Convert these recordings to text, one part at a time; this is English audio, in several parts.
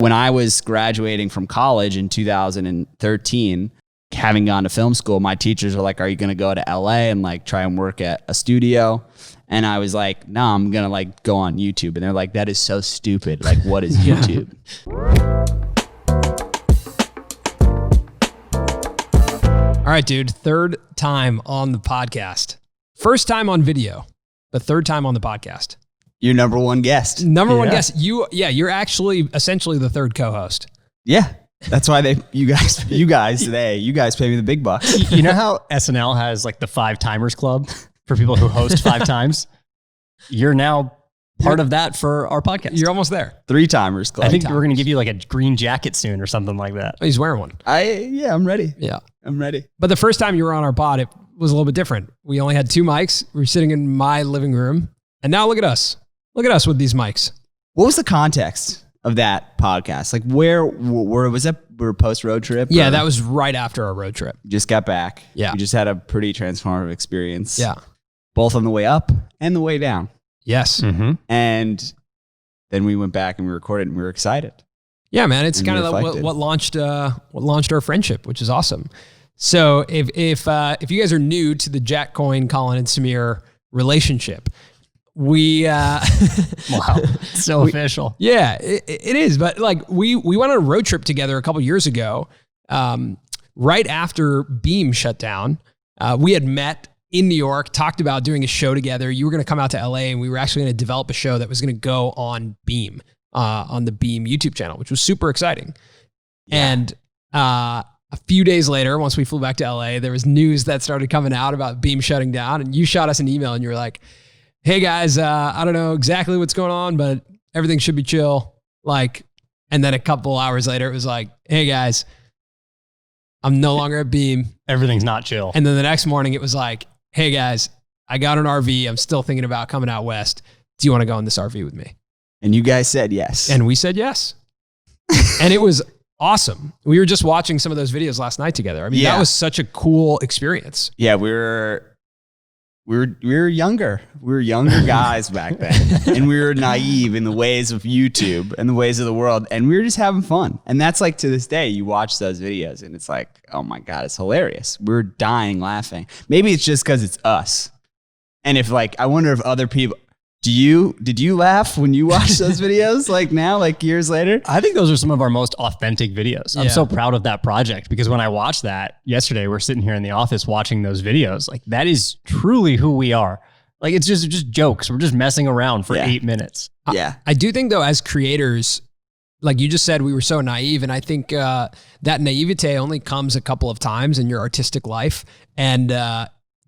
When I was graduating from college in 2013, having gone to film school, my teachers were like, are you going to go to LA and like try and work at a studio? And I was like, no, I'm going to like go on YouTube. And they're like, that is so stupid. Like, what is YouTube? All right, dude. Third time on the podcast. First time on video, but third time on the podcast. Your number one guest. Number one guest. You're actually essentially the third co-host. Yeah. That's why you guys pay me the big bucks. You know how SNL has like the 5 timers club for people who host 5 times? You're now part of that for our podcast. You're almost there. 3 timers club. I think we're going to give you like a green jacket soon or something like that. Oh, he's wearing one. I'm ready. Yeah. I'm ready. But the first time you were on our pod, it was a little bit different. We only had 2 mics. We were sitting in my living room. And now look at us. Look at us with these mics. What was the context of that podcast? Like where was it? We were post road trip? Yeah, that was right after our road trip. Just got back. Yeah. You just had a pretty transformative experience. Yeah. Both on the way up and the way down. Yes. Mm-hmm. And then we went back and we recorded and we were excited. Yeah, man. It's kind of like what launched our friendship, which is awesome. So if you guys are new to the Jack Coyne, Colin and Samir relationship, we wow, so official. Yeah, it is. But like we went on a road trip together a couple years ago, right after Beam shut down. We had met in New York, talked about doing a show together. You were going to come out to LA, and we were actually going to develop a show that was going to go on Beam, on the Beam YouTube channel, which was super exciting. Yeah. And a few days later, once we flew back to LA, there was news that started coming out about Beam shutting down, and you shot us an email, and you were like, hey guys, I don't know exactly what's going on, but everything should be chill. Like, and then a couple hours later, it was like, hey guys, I'm no longer at Beam. Everything's not chill. And then the next morning it was like, hey guys, I got an RV. I'm still thinking about coming out west. Do you want to go in this RV with me? And you guys said yes. And we said yes. And it was awesome. We were just watching some of those videos last night together. I mean, that was such a cool experience. Yeah, we were younger. We were younger guys back then. And we were naive in the ways of YouTube and the ways of the world. And we were just having fun. And that's like to this day, you watch those videos and it's like, oh my God, it's hilarious. We're dying laughing. Maybe it's just because it's us. And if like, I wonder if other people, did you laugh when you watched those videos? Like now, like years later? I think those are some of our most authentic videos. I'm so proud of that project because when I watched that yesterday, we're sitting here in the office watching those videos. Like that is truly who we are. Like it's just jokes. We're just messing around for 8 minutes. Yeah. I do think though, as creators, like you just said, we were so naive. And I think that naivete only comes a couple of times in your artistic life. And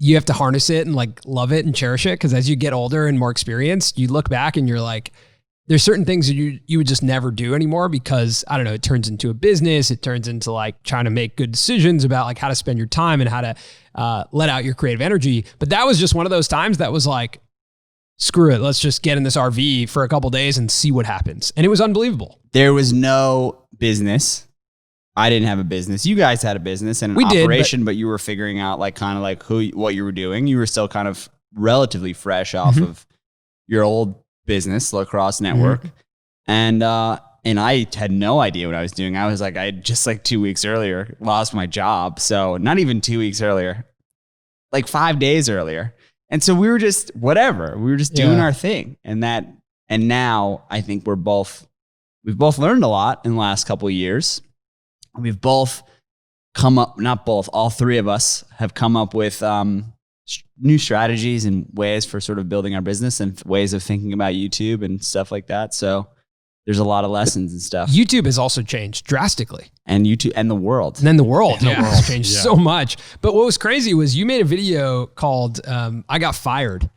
you have to harness it and like love it and cherish it. Cause as you get older and more experienced, you look back and you're like, there's certain things that you would just never do anymore because I don't know, it turns into a business. It turns into like trying to make good decisions about like how to spend your time and how to let out your creative energy. But that was just one of those times that was like, screw it. Let's just get in this RV for a couple of days and see what happens. And it was unbelievable. There was no business. I didn't have a business. You guys had a business and an operation, but you were figuring out like kind of like what you were doing. You were still kind of relatively fresh off of your old business, Lacrosse Network. And I had no idea what I was doing. I was like, I had just like 2 weeks earlier lost my job. So not even 2 weeks earlier, like 5 days earlier. And so we were just whatever. We were just doing our thing. And now I think we've both learned a lot in the last couple of years. We've both come up, all 3 of us have come up with new strategies and ways for sort of building our business and ways of thinking about YouTube and stuff like that. So there's a lot of lessons and stuff. YouTube has also changed drastically. And YouTube and the world. And then the world has changed so much. But what was crazy was you made a video called I Got Fired.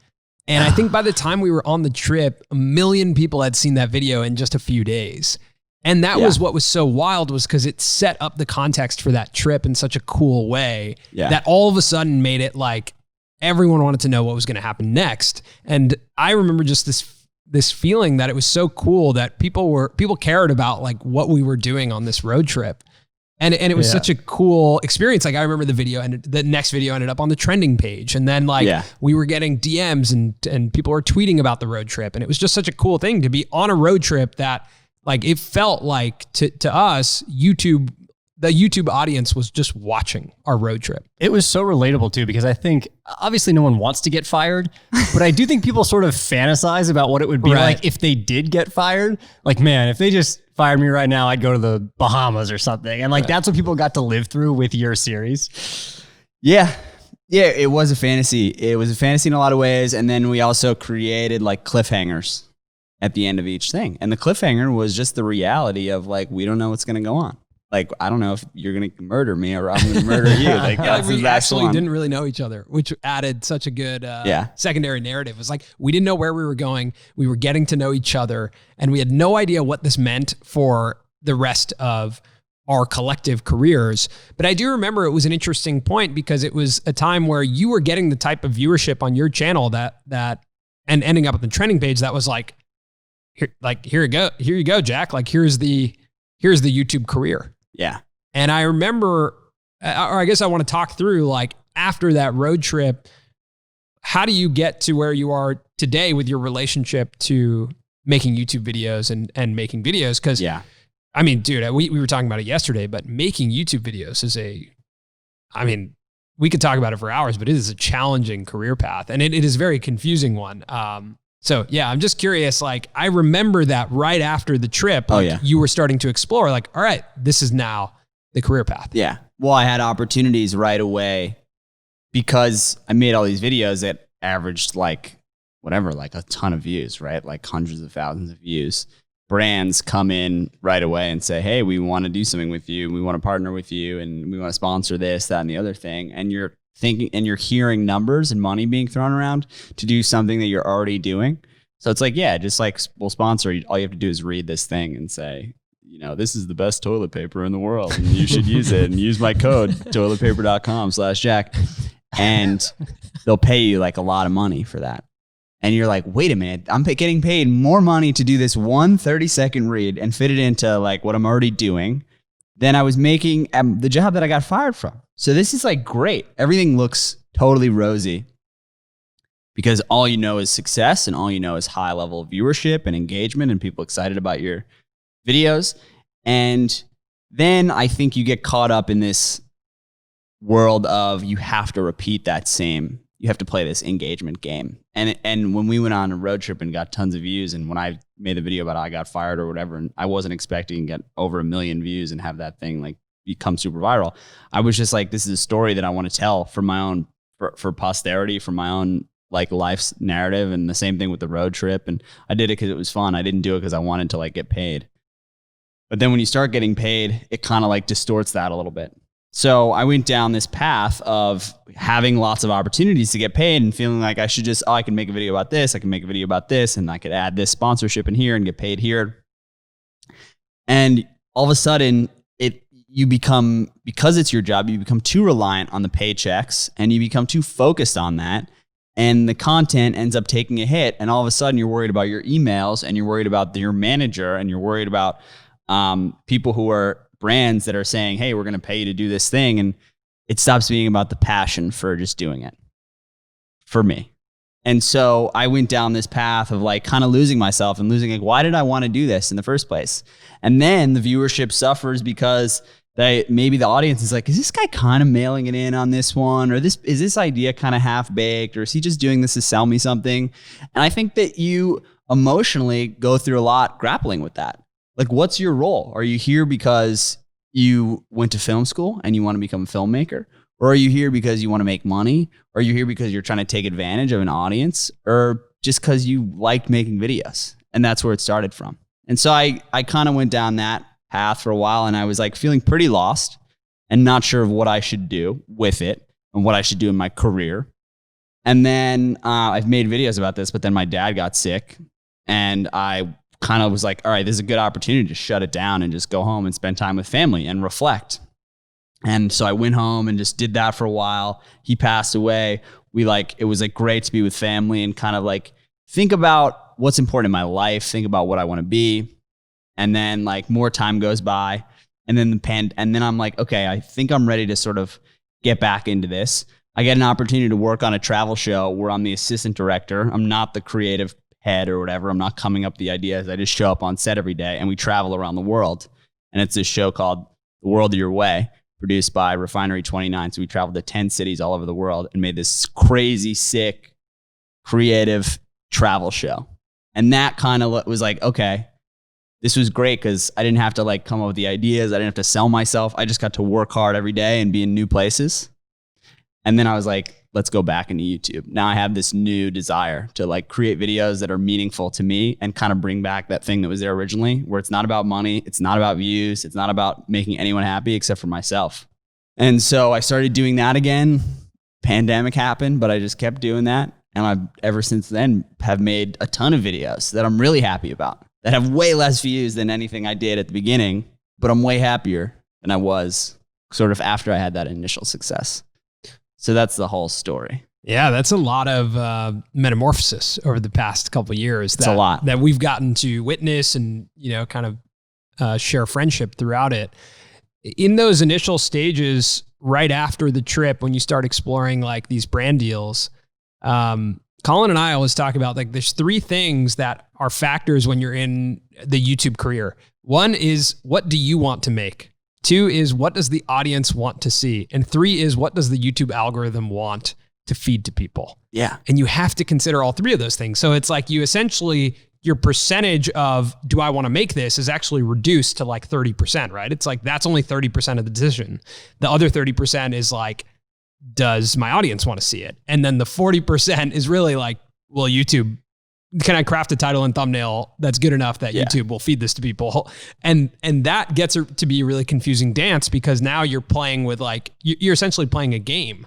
And I think by the time we were on the trip, 1 million people had seen that video in just a few days. And that was what was so wild was because it set up the context for that trip in such a cool way that all of a sudden made it like everyone wanted to know what was going to happen next. And I remember just this feeling that it was so cool that people cared about like what we were doing on this road trip. And it was such a cool experience. Like I remember the next video ended up on the trending page. And then like we were getting DMs and people were tweeting about the road trip. And it was just such a cool thing to be on a road trip that Like it felt like to us, the YouTube audience was just watching our road trip. It was so relatable too, because I think obviously no one wants to get fired, but I do think people sort of fantasize about what it would be like if they did get fired. Like, man, if they just fired me right now, I'd go to the Bahamas or something. And like, that's what people got to live through with your series. Yeah. Yeah, it was a fantasy. It was a fantasy in a lot of ways. And then we also created like cliffhangers at the end of each thing. And the cliffhanger was just the reality of like, we don't know what's going to go on. Like, I don't know if you're going to murder me or I'm going to murder you. Like, that's we actually didn't really know each other, which added such a good secondary narrative. It was like, we didn't know where we were going. We were getting to know each other, and we had no idea what this meant for the rest of our collective careers. But I do remember it was an interesting point because it was a time where you were getting the type of viewership on your channel that and ending up on the trending page that was like, here you go, Jack. Like, here's the YouTube career. Yeah. And I remember, or I guess I want to talk through, like, after that road trip, how do you get to where you are today with your relationship to making YouTube videos and making videos? Because, I mean, dude, we were talking about it yesterday, but making YouTube videos is we could talk about it for hours, but it is a challenging career path, and it is a very confusing one. So yeah, I'm just curious, like, I remember that right after the trip, you were starting to explore, like, all right, this is now the career path. Yeah. Well, I had opportunities right away because I made all these videos that averaged like a ton of views, right? Like hundreds of thousands of views. Brands come in right away and say, hey, we want to do something with you. We want to partner with you, and we want to sponsor this, that, and the other thing. And you're thinking, and you're hearing numbers and money being thrown around to do something that you're already doing. So it's like, yeah, just like we'll sponsor you. All you have to do is read this thing and say, you know, this is the best toilet paper in the world, and you should use it, and use my code toiletpaper.com/Jack. And they'll pay you like a lot of money for that. And you're like, wait a minute, I'm getting paid more money to do this one 30-second read and fit it into like what I'm already doing than I was making at the job that I got fired from. So this is like great. Everything looks totally rosy because all you know is success, and all you know is high level viewership and engagement and people excited about your videos. And then I think you get caught up in this world of you have to repeat that same, you have to play this engagement game. And when we went on a road trip and got tons of views, and when I made the video about how I got fired or whatever, and I wasn't expecting to get over 1 million views and have that thing like become super viral, I was just like, this is a story that I want to tell for my own, for posterity, for my own like life's narrative. And the same thing with the road trip. And I did it because it was fun. I didn't do it because I wanted to like get paid. But then when you start getting paid, it kind of like distorts that a little bit. So I went down this path of having lots of opportunities to get paid and feeling like I should just, I can make a video about this, I can make a video about this, and I could add this sponsorship in here and get paid here. And all of a sudden, you become, because it's your job, you become too reliant on the paychecks, and you become too focused on that. And the content ends up taking a hit, and all of a sudden you're worried about your emails, and you're worried about your manager, and you're worried about people who are brands that are saying, hey, we're going to pay you to do this thing. And it stops being about the passion for just doing it for me. And so I went down this path of like kind of losing myself and losing like, why did I want to do this in the first place? And then the viewership suffers because maybe the audience is like, is this guy kind of mailing it in on this one? Or is this idea kind of half baked? Or is he just doing this to sell me something? And I think that you emotionally go through a lot grappling with that. Like, what's your role? Are you here because you went to film school and you want to become a filmmaker? Or are you here because you want to make money? Or are you here because you're trying to take advantage of an audience? Or just because you liked making videos? And that's where it started from. And so I kind of went down that path for a while, and I was like feeling pretty lost and not sure of what I should do with it and what I should do in my career. And then I've made videos about this, but then my dad got sick, and I kind of was like, all right, this is a good opportunity to shut it down and just go home and spend time with family and reflect. And so I went home and just did that for a while. He passed away. It was like great to be with family and kind of like think about what's important in my life, think about what I want to be. And then like more time goes by, and then and then I'm like, okay, I think I'm ready to sort of get back into this. I get an opportunity to work on a travel show where I'm the assistant director. I'm not the creative head or whatever. I'm not coming up with the ideas. I just show up on set every day and we travel around the world. And it's this show called The World Your Way, produced by Refinery 29. So we traveled to 10 cities all over the world and made this crazy, sick, creative travel show. And that kind of was like, okay, this was great because I didn't have to like come up with the ideas. I didn't have to sell myself. I just got to work hard every day and be in new places. And then I was like, let's go back into YouTube. Now I have this new desire to like create videos that are meaningful to me and kind of bring back that thing that was there originally, where it's not about money. It's not about views. It's not about making anyone happy except for myself. And so I started doing that again. Pandemic happened, but I just kept doing that. And I've ever since then have made a ton of videos that I'm really happy about, that have way less views than anything I did at the beginning, but I'm way happier than I was sort of after I had that initial success. So that's the whole story. Yeah, that's a lot of metamorphosis over the past couple of years. It's a lot that we've gotten to witness and, you know, kind of share friendship throughout it. In those initial stages, right after the trip, when you start exploring like these brand deals, Colin and I always talk about like there's three things that are factors when you're in the YouTube career. One is, what do you want to make? Two is, what does the audience want to see? And three is, what does the YouTube algorithm want to feed to people? Yeah. And you have to consider all three of those things. So it's like you essentially, your percentage of, do I want to make this, is actually reduced to like 30%, right? It's like, that's only 30% of the decision. The other 30% is like, does my audience want to see it? And then the 40% is really like, well, YouTube, can I craft a title and thumbnail that's good enough that YouTube will feed this to people? And that gets to be a really confusing dance, because now you're playing with like, you're essentially playing a game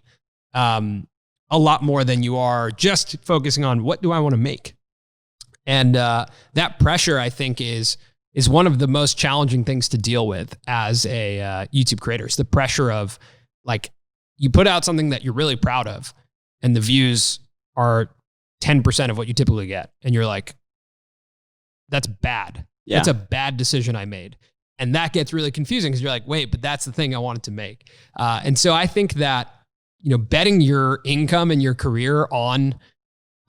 a lot more than you are just focusing on what do I want to make? And that pressure, I think, is one of the most challenging things to deal with as a YouTube creator. It's the pressure of like, you put out something that you're really proud of and the views are 10% of what you typically get. And you're like, that's bad. Yeah. That's a bad decision I made. And that gets really confusing because you're like, wait, but that's the thing I wanted to make. And so I think that, you know, betting your income and your career on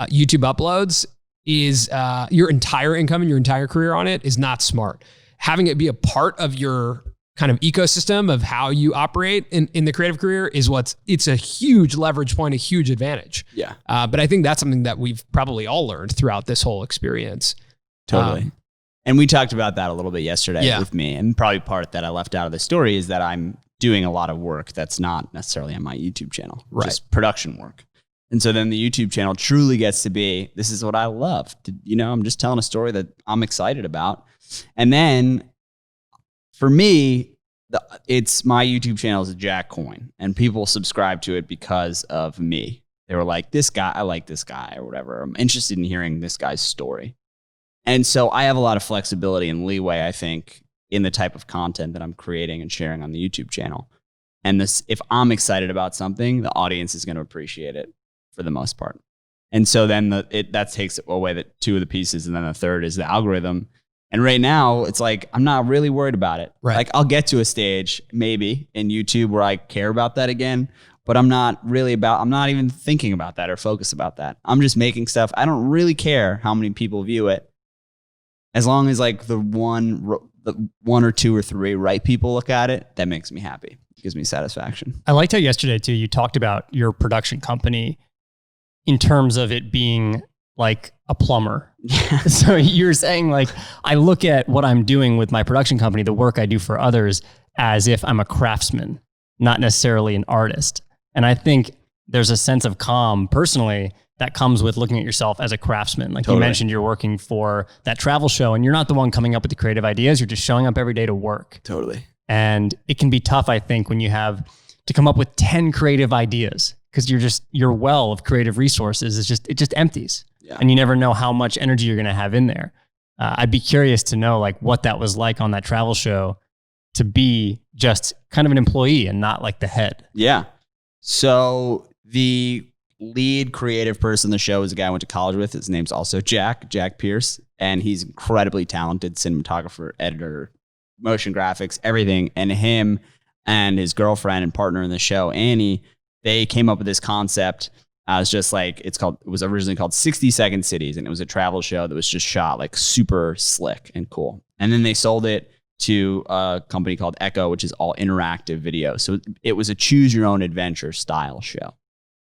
YouTube uploads is your entire income and your entire career on it is not smart. Having it be a part of your kind of ecosystem of how you operate in the creative career is it's a huge leverage point, a huge advantage. Yeah. But I think that's something that we've probably all learned throughout this whole experience. Totally. And we talked about that a little bit yesterday with me. And probably part that I left out of the story is that I'm doing a lot of work that's not necessarily on my YouTube channel, just production work. And so then the YouTube channel truly gets to be, this is what I love. I'm just telling a story that I'm excited about. And then for me, it's my YouTube channel is Jack Coyne, and people subscribe to it because of me. They were like, this guy, I like this guy or whatever. I'm interested in hearing this guy's story. And so I have a lot of flexibility and leeway, I think, in the type of content that I'm creating and sharing on the YouTube channel. And if I'm excited about something, the audience is going to appreciate it for the most part. And so then that takes away two of the pieces. And then the third is the algorithm. And right now, it's like, I'm not really worried about it. Right. Like, I'll get to a stage, maybe, in YouTube where I care about that again, but I'm not even thinking about that or focused about that. I'm just making stuff. I don't really care how many people view it. As long as like the one or two or three right people look at it, that makes me happy. It gives me satisfaction. I liked how yesterday, too, you talked about your production company in terms of it being like a plumber. So you're saying like, I look at what I'm doing with my production company, the work I do for others, as if I'm a craftsman, not necessarily an artist. And I think there's a sense of calm personally that comes with looking at yourself as a craftsman. Like you mentioned, you're working for that travel show and you're not the one coming up with the creative ideas. You're just showing up every day to work. Totally. And it can be tough, I think, when you have to come up with 10 creative ideas, because your well of creative resources it just empties. Yeah. And you never know how much energy you're going to have in there. I'd be curious to know like what that was like on that travel show to be just kind of an employee and not like the head. Yeah. So the lead creative person in the show is a guy I went to college with. His name's also Jack Pierce. And he's incredibly talented cinematographer, editor, motion graphics, everything. And him and his girlfriend and partner in the show, Annie, they came up with this concept I was just like, it was originally called 60-Second Cities, and it was a travel show that was just shot like super slick and cool. And then they sold it to a company called Echo, which is all interactive video. So it was a choose your own adventure style show.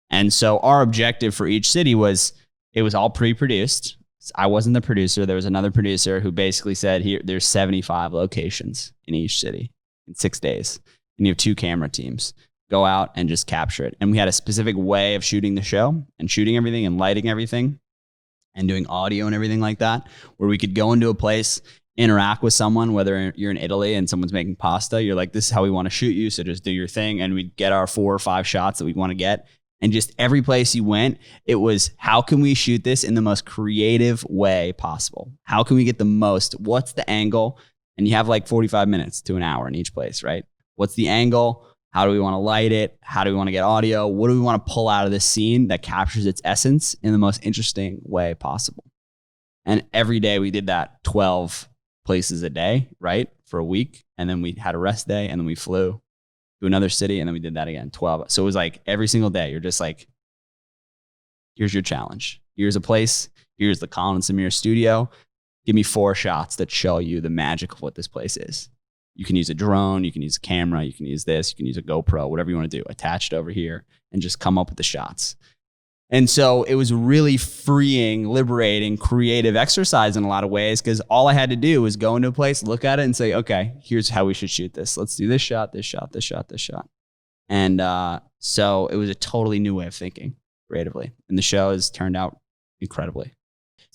And so our objective for each city was, it was all pre-produced. I wasn't the producer. There was another producer who basically said, here, there's 75 locations in each city in 6 days. And you have 2 camera teams. Go out and just capture it. And we had a specific way of shooting the show and shooting everything and lighting everything and doing audio and everything like that, where we could go into a place, interact with someone, whether you're in Italy and someone's making pasta, you're like, this is how we want to shoot you. So just do your thing. And we'd get our 4 or 5 shots that we want to get. And just every place you went, it was, how can we shoot this in the most creative way possible? How can we get the most? What's the angle? And you have like 45 minutes to an hour in each place, right? What's the angle? How do we want to light it? How do we want to get audio? What do we want to pull out of this scene that captures its essence in the most interesting way possible? And every day we did that 12 places a day, right? For a week. And then we had a rest day, and then we flew to another city, and then we did that again, 12. So it was like every single day, you're just like, here's your challenge. Here's a place. Here's the Colin and Samir studio. Give me 4 shots that show you the magic of what this place is. You can use a drone, you can use a camera, you can use this, you can use a GoPro, whatever you want to do, attached over here, and just come up with the shots. And so it was really freeing, liberating, creative exercise in a lot of ways, because all I had to do was go into a place, look at it, and say, okay, here's how we should shoot this. Let's do this shot, this shot, this shot, this shot. And so it was a totally new way of thinking creatively. And the show has turned out incredibly.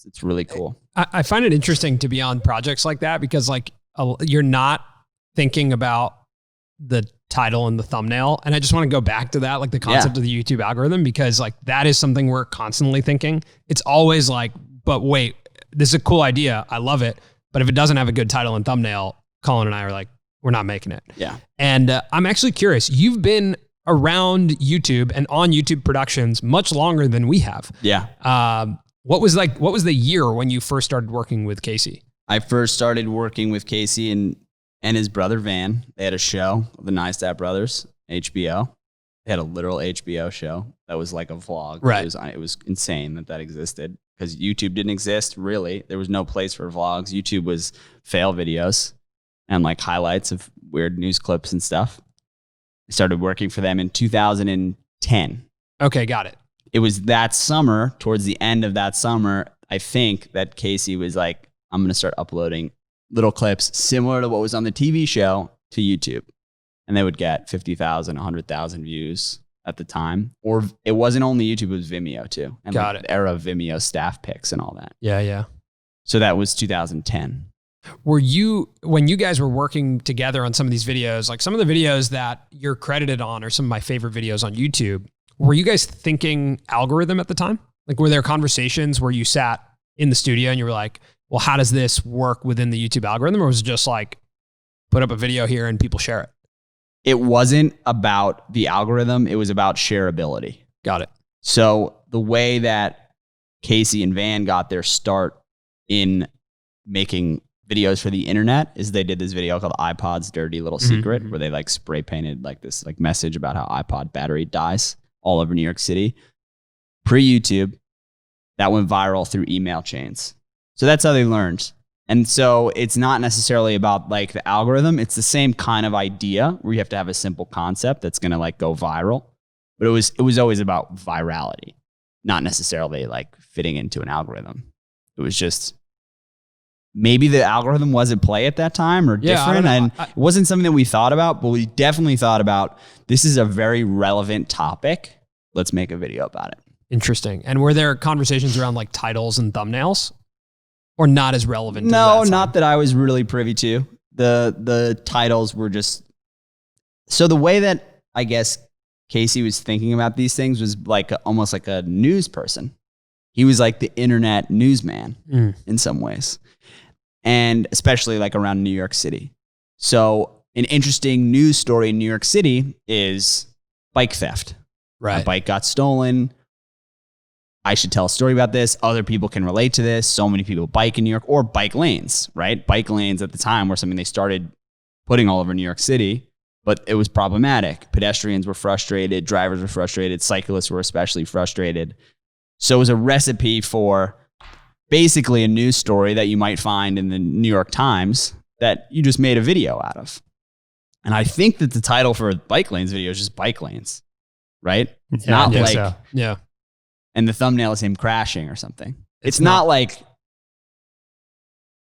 It's really cool. I find it interesting to be on projects like that, because like you're not thinking about the title and the thumbnail. And I just want to go back to that, like the concept of the YouTube algorithm, because like that is something we're constantly thinking. It's always like, but wait, this is a cool idea. I love it. But if it doesn't have a good title and thumbnail, Colin and I are like, we're not making it. Yeah. And I'm actually curious. You've been around YouTube and on YouTube productions much longer than we have. Yeah. What was the year when you first started working with Casey? I first started working with Casey and his brother Van. They had a show, the Neistat brothers, HBO. They had a literal HBO show that was like a vlog. Right. It was insane that existed, because YouTube didn't exist, really. There was no place for vlogs. YouTube was fail videos and like highlights of weird news clips and stuff. I started working for them in 2010. Okay, got it. It was that summer, towards the end of that summer, I think, that Casey was like, I'm going to start uploading little clips similar to what was on the TV show to YouTube. And they would get 50,000, 100,000 views at the time. Or it wasn't only YouTube, it was Vimeo too. And got like it. The era of Vimeo staff picks and all that. Yeah, yeah. So that was 2010. When you guys were working together on some of these videos, like some of the videos that you're credited on are some of my favorite videos on YouTube. Were you guys thinking algorithm at the time? Like, were there conversations where you sat in the studio and you were like, well, how does this work within the YouTube algorithm? Or was it just like, put up a video here and people share it? It wasn't about the algorithm. It was about shareability. Got it. So the way that Casey and Van got their start in making videos for the internet is they did this video called iPod's Dirty Little Secret, where they like spray painted like this like message about how iPod battery dies all over New York City. Pre-YouTube, that went viral through email chains. So that's how they learned. And so it's not necessarily about like the algorithm. It's the same kind of idea where you have to have a simple concept that's going to like go viral. But it was always about virality, not necessarily like fitting into an algorithm. It was just, maybe the algorithm was at play at that time or different. And it wasn't something that we thought about, but we definitely thought about, this is a very relevant topic. Let's make a video about it. Interesting. And were there conversations around like titles and thumbnails? Or not as relevant? No, not that I was really privy to. The titles were just... So the way that I guess Casey was thinking about these things was like almost like a news person. He was like the internet newsman in some ways. And especially like around New York City. So an interesting news story in New York City is bike theft. Right. A bike got stolen. I should tell a story about this. Other people can relate to this. So many people bike in New York, or bike lanes, right? Bike lanes at the time were something they started putting all over New York City, but it was problematic. Pedestrians were frustrated, drivers were frustrated, cyclists were especially frustrated. So it was a recipe for basically a news story that you might find in the New York Times that you just made a video out of. And I think that the title for Bike Lanes video is just Bike Lanes, right? It's not like, so. Yeah. And the thumbnail is him crashing or something. It's not like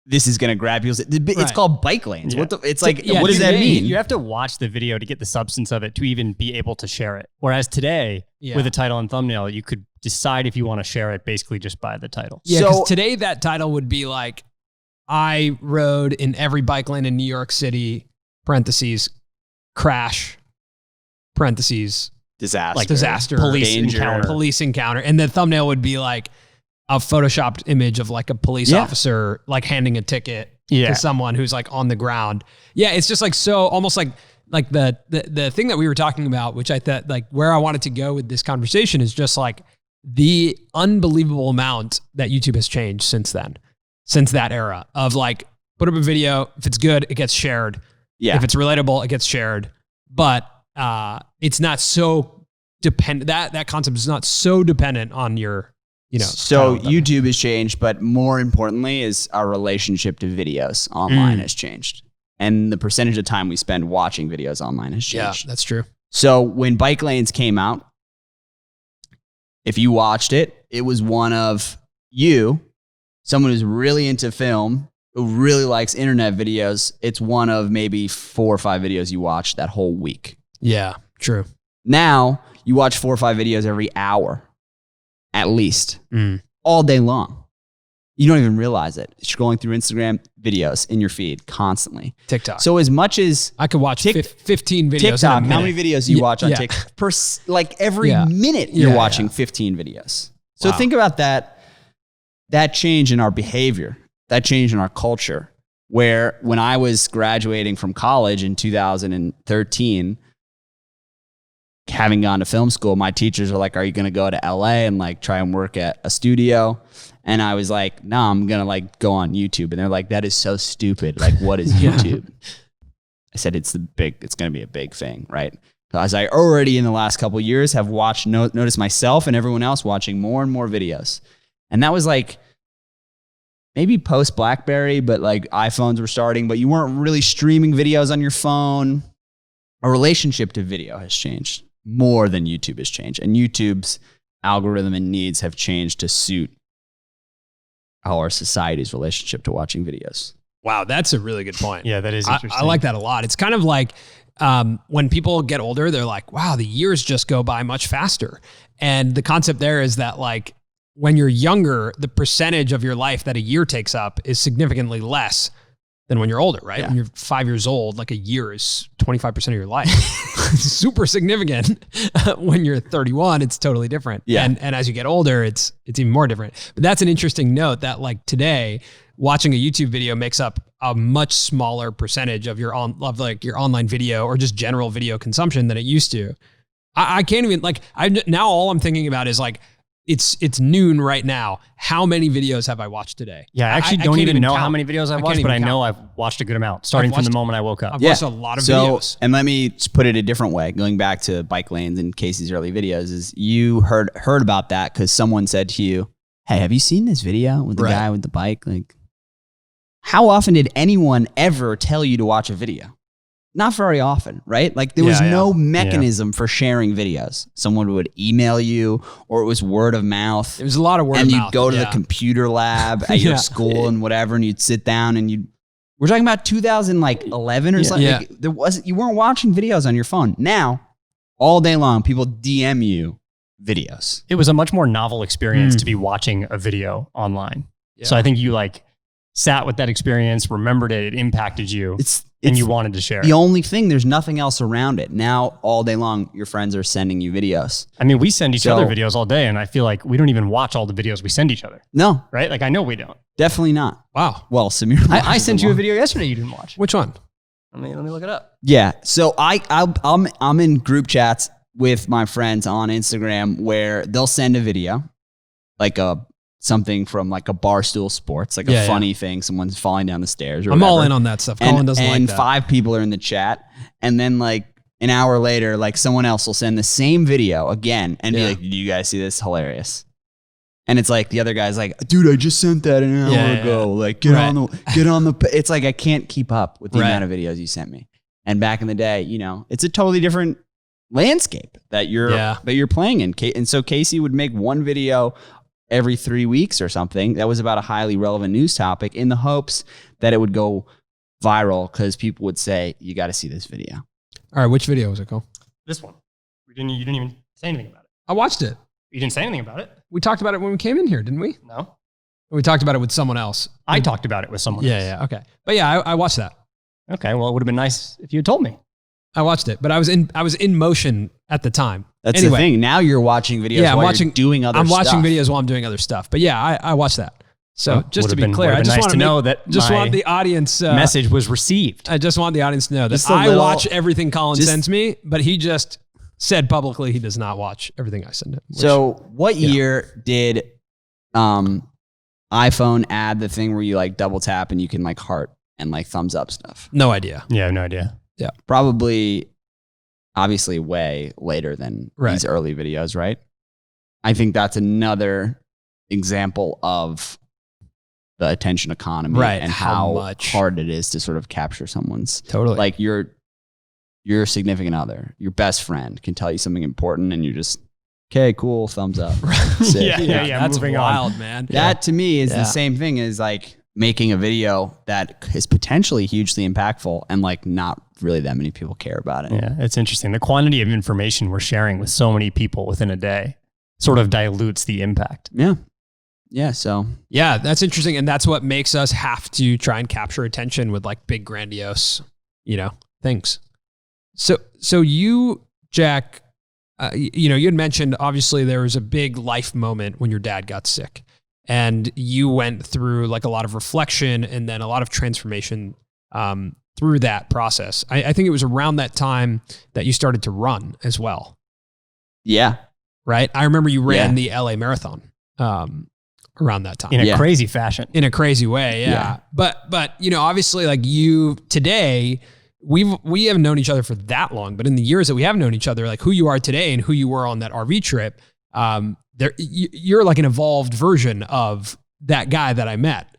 this is going to grab people. It's called Bike Lanes. Yeah. It's like, what does that mean? You have to watch the video to get the substance of it to even be able to share it. Whereas today, with a title and thumbnail, you could decide if you want to share it basically just by the title. Yeah, because today that title would be like, I rode in every bike lane in New York City, parentheses, crash, parentheses, disaster, like disaster, police encounter. And the thumbnail would be like a photoshopped image of like a police officer, like handing a ticket to someone who's like on the ground. Yeah. It's just like, so almost like the thing that we were talking about, which I thought like where I wanted to go with this conversation is just like the unbelievable amount that YouTube has changed since then, since that era of like, put up a video. If it's good, it gets shared. Yeah. If it's relatable, it gets shared. But it's not so dependent. That concept is not so dependent on your, So YouTube has changed, but more importantly is our relationship to videos online has changed. And the percentage of time we spend watching videos online has changed. Yeah, that's true. So when Bike Lanes came out, if you watched it, it was one of someone who's really into film, who really likes internet videos. It's one of maybe 4 or 5 videos you watch that whole week. Yeah, true. Now you watch 4 or 5 videos every hour, at least, all day long. You don't even realize it. Scrolling through Instagram, videos in your feed constantly. TikTok. So as much as I could watch 15 videos TikTok, in a minute. how many videos do you watch on TikTok? Like every minute you're watching 15 videos. So think about that change in our behavior, that change in our culture, where when I was graduating from college in 2013, having gone to film school, my teachers are like, are you going to go to LA and like try and work at a studio? And I was like, no, I'm going to like go on YouTube. And they're like, that is so stupid. Like, what is YouTube? I said, it's going to be a big thing, right? Because I already in the last couple of years have noticed myself and everyone else watching more and more videos. And that was like maybe post BlackBerry, but like iPhones were starting, but you weren't really streaming videos on your phone. Our relationship to video has changed more than YouTube has changed. And YouTube's algorithm and needs have changed to suit our society's relationship to watching videos. Wow, that's a really good point. Yeah, that is interesting. I like that a lot. It's kind of like when people get older, they're like, wow, the years just go by much faster. And the concept there is that like when you're younger, the percentage of your life that a year takes up is significantly less than when you're older, right? Yeah. When you're 5 years old, like a year is 25% of your life. Super significant. When you're 31, it's totally different. Yeah. And as you get older, it's even more different. But that's an interesting note that like today, watching a YouTube video makes up a much smaller percentage of your online video or just general video consumption than it used to. I can't even now all I'm thinking about is like, it's noon right now. How many videos have I watched today? Yeah, I actually don't even know how many videos I've watched, but I know I've watched a good amount, starting from the moment I woke up. I've watched a lot of videos. And let me just put it a different way. Going back to Bike Lanes and Casey's early videos, is you heard about that because someone said to you, hey, have you seen this video with the guy with the bike? Like, how often did anyone ever tell you to watch a video? Not very often, right? Like there was no mechanism for sharing videos. Someone would email you or it was word of mouth. There was a lot of word of mouth. And you'd go to the computer lab at your school and whatever, and you'd sit down and we're talking about 2011 or something. Like you weren't watching videos on your phone. Now, all day long, people DM you videos. It was a much more novel experience to be watching a video online. Yeah. So I think you like sat with that experience, remembered it impacted you. And you wanted to share it. The only thing, there's nothing else around it. Now, all day long, your friends are sending you videos. I mean, we send each other videos all day, and I feel like we don't even watch all the videos we send each other. No. Right? Like, I know we don't. Definitely not. Wow. Well, Samir, I sent you a video yesterday you didn't watch. Which one? Let me look it up. Yeah. So I'm in group chats with my friends on Instagram where they'll send a video, like something from like a Barstool Sports, like a funny thing. Someone's falling down the stairs. Or I'm whatever. all in on that stuff. Colin doesn't like that. And 5 people are in the chat. And then like an hour later, like someone else will send the same video again and be like, "Do you guys see this? Hilarious." And it's like the other guy's like, "Dude, I just sent that an hour ago. Like, get on the. It's like I can't keep up with the amount of videos you sent me. And back in the day, you know, it's a totally different landscape that you're playing in. And so Casey would make one video every 3 weeks or something that was about a highly relevant news topic in the hopes that it would go viral because people would say, "You got to see this video." All right, which video was it called? This one. You didn't even say anything about it. I watched it. You didn't say anything about it. We talked about it when we came in here, didn't we? No. We talked about it with someone else. I talked about it with someone else. Yeah, okay. But yeah, I watched that. Okay, well, it would have been nice if you had told me. I watched it, but I was in motion at the time. That's the thing. Now you're watching videos while you're doing other stuff. I'm watching videos while I'm doing other stuff. But yeah, I watched that. So just to be clear, I just want to know that want the audience message was received. I just want the audience to know that I watch everything Colin sends me, but he just said publicly he does not watch everything I send him. So what year did iPhone add the thing where you like double tap and you can like heart and like thumbs up stuff? No idea. Yeah, no idea. Yeah. Probably, obviously way later than these early videos, right? I think that's another example of the attention economy and how hard it is to sort of capture someone's like your significant other, your best friend can tell you something important and you're just, okay, cool, thumbs up. Yeah. That's wild, man. That to me is the same thing as like making a video that is potentially hugely impactful and like not really that many people care about it. Yeah, it's interesting. The quantity of information we're sharing with so many people within a day sort of dilutes the impact. Yeah. Yeah. So yeah, that's interesting. And that's what makes us have to try and capture attention with like big, grandiose, things. So you, Jack, you had mentioned obviously there was a big life moment when your dad got sick and you went through like a lot of reflection and then a lot of transformation through that process. I think it was around that time that you started to run as well. Yeah. Right. I remember you ran the LA Marathon around that time. In a crazy fashion. In a crazy way. Yeah. But obviously like you today, we haven't known each other for that long, but in the years that we have known each other, like who you are today and who you were on that RV trip, you're like an evolved version of that guy that I met.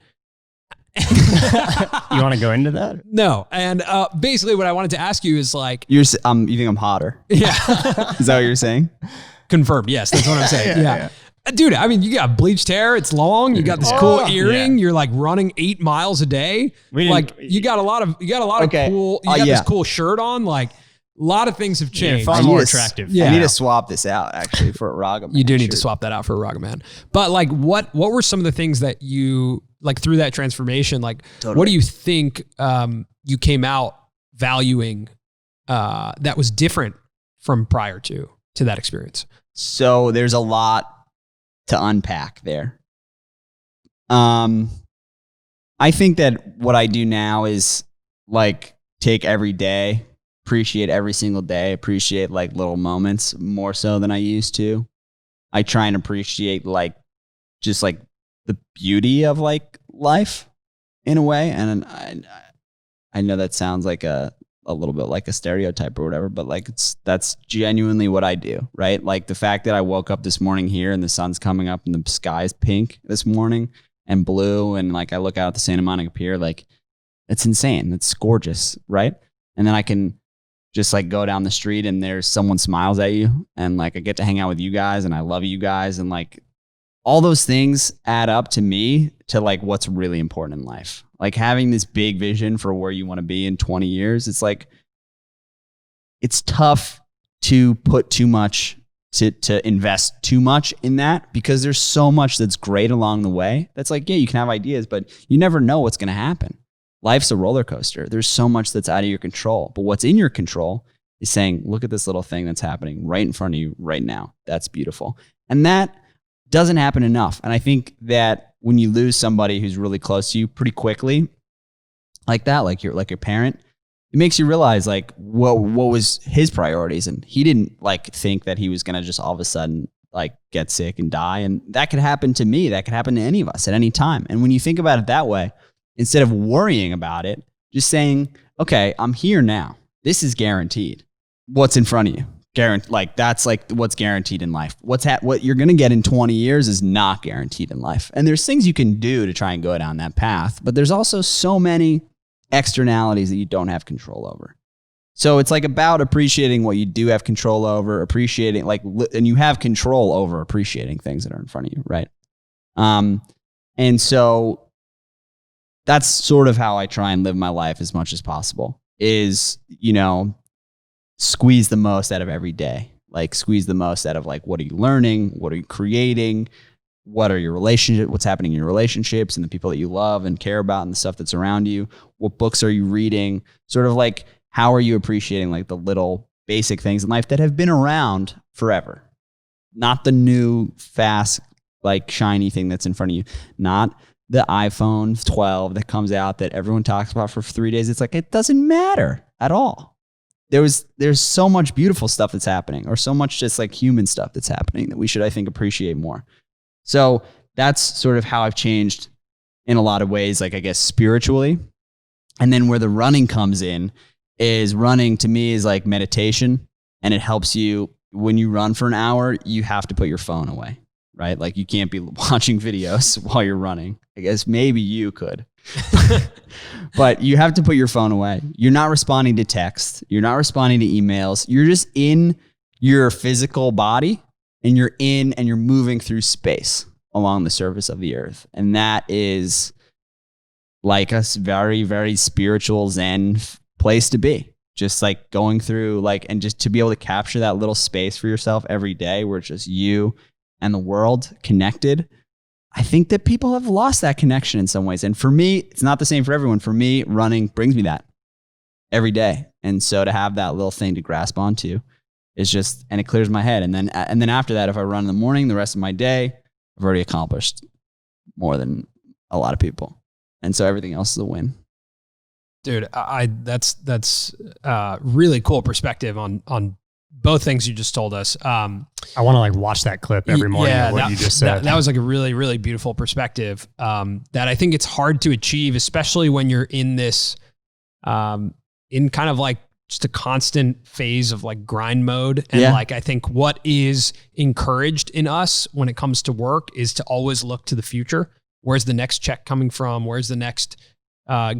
You want to go into that? No. And basically what I wanted to ask you is like, you think I'm hotter? Yeah. Is that what you're saying? Confirmed. Yes. That's what I'm saying. Yeah. Dude, I mean, you got bleached hair. It's long. You got this cool earring. You're like running 8 miles a day. Like you got a lot of cool. You got this cool shirt on. Like a lot of things have changed. Far more attractive. I need to swap this out actually for a Ragaman. You do need to swap that out for a Ragaman. But like, what were some of the things that you like through that transformation? Like, what do you think you came out valuing that was different from prior to that experience? So there's a lot to unpack there. I think that what I do now is like take every day, appreciate every single day, appreciate like little moments more so than I used to. I try and appreciate like just like the beauty of like life in a way. And I know that sounds like a little bit like a stereotype or whatever, but like that's genuinely what I do, right? Like the fact that I woke up this morning here and the sun's coming up and the sky's pink this morning and blue, and like I look out at the Santa Monica Pier, like it's insane. It's gorgeous, right? And then I can just like go down the street and there's someone smiles at you and like I get to hang out with you guys and I love you guys, and like all those things add up to me to like what's really important in life. Like having this big vision for where you want to be in 20 years, it's like, it's tough to put too much, to invest too much in that because there's so much that's great along the way. That's like, yeah, you can have ideas, but you never know what's going to happen. Life's a roller coaster. There's so much that's out of your control, but what's in your control is saying, look at this little thing that's happening right in front of you right now. That's beautiful. And that doesn't happen enough. And I think that when you lose somebody who's really close to you pretty quickly, like that, like your parent, it makes you realize like what was his priorities, and he didn't like think that he was gonna just all of a sudden like get sick and die, and that could happen to me. That could happen to any of us at any time. And when you think about it that way, instead of worrying about it, just saying, okay, I'm here now, this is guaranteed. What's in front of you. Like that's like what's guaranteed in life. What you're going to get in 20 years is not guaranteed in life. And there's things you can do to try and go down that path, but there's also so many externalities that you don't have control over. So it's like about appreciating what you do have control over, appreciating and you have control over appreciating things that are in front of you, right? And so that's sort of how I try and live my life as much as possible is, squeeze the most out of every day. Like squeeze the most out of like, what are you learning? What are you creating? What are your relationships? What's happening in your relationships and the people that you love and care about and the stuff that's around you? What books are you reading? Sort of like, how are you appreciating like the little basic things in life that have been around forever? Not the new, fast, like shiny thing that's in front of you. Not the iPhone 12 that comes out that everyone talks about for 3 days. It's like, it doesn't matter at all. There's so much beautiful stuff that's happening, or so much just like human stuff that's happening that we should, I think, appreciate more. So that's sort of how I've changed in a lot of ways, like I guess spiritually. And then where the running comes in is running to me is like meditation, and it helps you when you run for an hour, you have to put your phone away, right? Like you can't be watching videos while you're running. I guess maybe you could. But you have to put your phone away. You're not responding to text. You're not responding to emails. You're just in your physical body, and you're moving through space along the surface of the earth. And that is like a very, very spiritual Zen place to be. Just like going through and just to be able to capture that little space for yourself every day where it's just you and the world connected. I think that people have lost that connection in some ways. And for me, it's not the same for everyone. For me, running brings me that every day. And so to have that little thing to grasp onto is just, and it clears my head. And then after that, if I run in the morning, the rest of my day, I've already accomplished more than a lot of people. And so everything else is a win. Dude, that's really cool perspective on both things you just told us. I want to watch that clip every morning. Yeah, what you just said. That was like a really, really beautiful perspective that I think it's hard to achieve, especially when you're in this, in kind of like just a constant phase of like grind mode. And I think what is encouraged in us when it comes to work is to always look to the future. Where's the next check coming from? Where's the next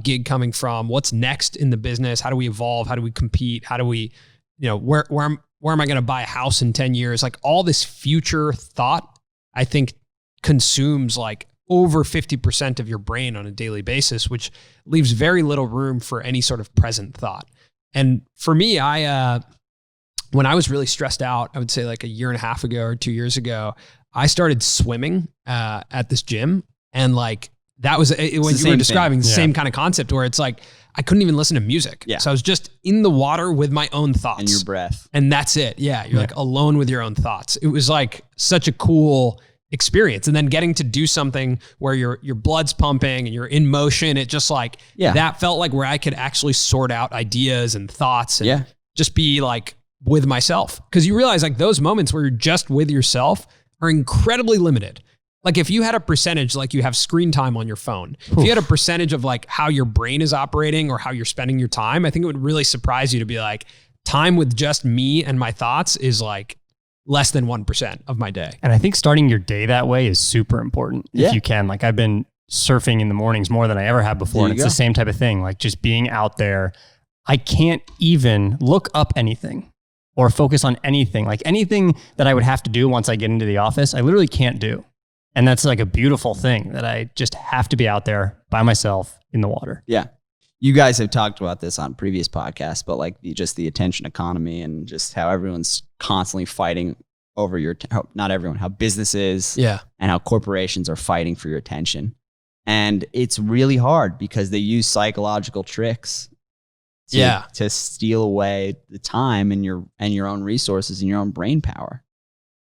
gig coming from? What's next in the business? How do we evolve? How do we compete? How do we, where am I going to buy a house in 10 years? Like all this future thought, I think consumes like over 50% of your brain on a daily basis, which leaves very little room for any sort of present thought. And for me, when I was really stressed out, I would say like a year and a half ago or 2 years ago, I started swimming at this gym. And like, that was when you were describing the same kind of concept where it's like, I couldn't even listen to music. Yeah. So I was just in the water with my own thoughts. And your breath. And that's it. Yeah. You're like alone with your own thoughts. It was like such a cool experience. And then getting to do something where your blood's pumping and you're in motion. It just like, that felt like where I could actually sort out ideas and thoughts and just be like with myself. Cause you realize like those moments where you're just with yourself are incredibly limited. Like if you had a percentage, like you have screen time on your phone, if you had a percentage of like how your brain is operating or how you're spending your time, I think it would really surprise you to be like, time with just me and my thoughts is like less than 1% of my day. And I think starting your day that way is super important if you can. Like I've been surfing in the mornings more than I ever have before. And it's the same type of thing, like just being out there. I can't even look up anything or focus on anything. Like anything that I would have to do once I get into the office, I literally can't do. And that's like a beautiful thing that I just have to be out there by myself in the water. Yeah. You guys have talked about this on previous podcasts, but like just the attention economy and just how everyone's constantly fighting over not everyone, how businesses and how corporations are fighting for your attention. And it's really hard because they use psychological tricks to steal away the time and your own resources and your own brain power.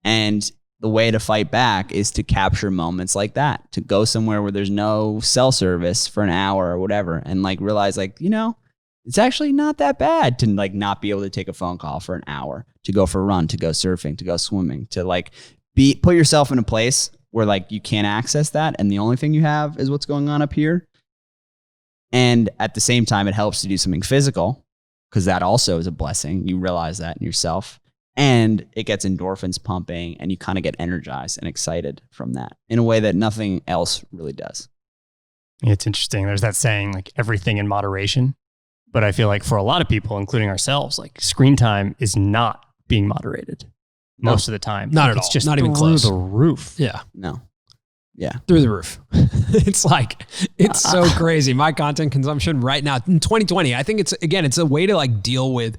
And the way to fight back is to capture moments like that, to go somewhere where there's no cell service for an hour or whatever, and like realize like, it's actually not that bad to like not be able to take a phone call for an hour, to go for a run, to go surfing, to go swimming, to like put yourself in a place where like you can't access that. And the only thing you have is what's going on up here. And at the same time, it helps to do something physical because that also is a blessing. You realize that in yourself, and it gets endorphins pumping, and you kind of get energized and excited from that in a way that nothing else really does. It's interesting. There's that saying, like, everything in moderation. But I feel like for a lot of people, including ourselves, like, screen time is not being moderated most of the time. Not at all. It's just not even through close. the roof. Yeah. No. Yeah. Through the roof. It's like, it's so crazy. My content consumption right now in 2020, I think it's a way to like deal with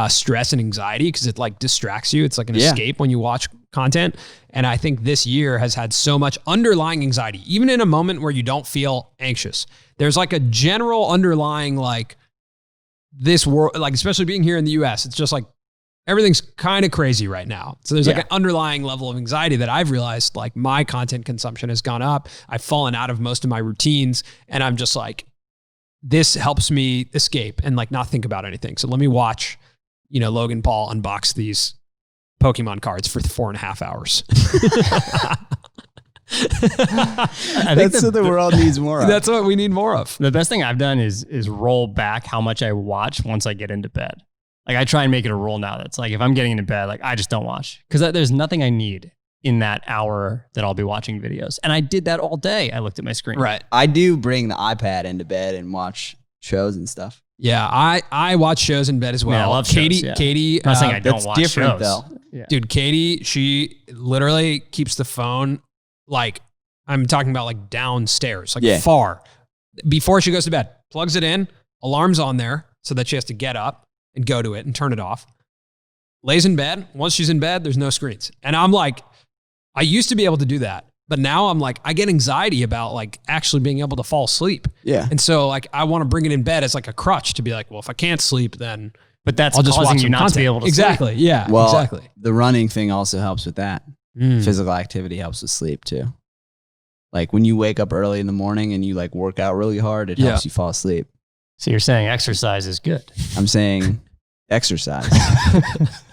stress and anxiety because it like distracts you. It's like an escape when you watch content. And I think this year has had so much underlying anxiety, even in a moment where you don't feel anxious. There's like a general underlying, like, this world, like, especially being here in the US, it's just like, everything's kind of crazy right now. So there's like an underlying level of anxiety that I've realized, like, my content consumption has gone up. I've fallen out of most of my routines, and I'm just like, this helps me escape and like not think about anything. So let me watch, Logan Paul unbox these Pokemon cards for 4.5 hours. I think that's what the world needs more of. That's what we need more of. The best thing I've done is roll back how much I watch once I get into bed. Like, I try and make it a rule now that's like, if I'm getting into bed, like, I just don't watch. Because there's nothing I need in that hour that I'll be watching videos. And I did that all day. I looked at my screen. Right. I do bring the iPad into bed and watch shows and stuff. Yeah, I watch shows in bed as well. Yeah, I love Katie, shows, yeah. Katie, I'm not saying I don't that's watch different shows. though. Yeah. Dude, Katie, she literally keeps the phone, like, I'm talking about like downstairs, like far, before she goes to bed. Plugs it in, alarm's on there so that she has to get up and go to it and turn it off. Lays in bed. Once she's in bed, there's no screens. And I'm like, I used to be able to do that, but now I'm like, I get anxiety about like actually being able to fall asleep. Yeah. And so like, I want to bring it in bed as like a crutch to be like, well, if I can't sleep, then But that's I'll just causing watch you some not content. to be able to Exactly. sleep. Yeah. Well, exactly. the running thing also helps with that. Physical activity helps with sleep too. Like when you wake up early in the morning and you like work out really hard, it helps you fall asleep. So you're saying exercise is good. I'm saying exercise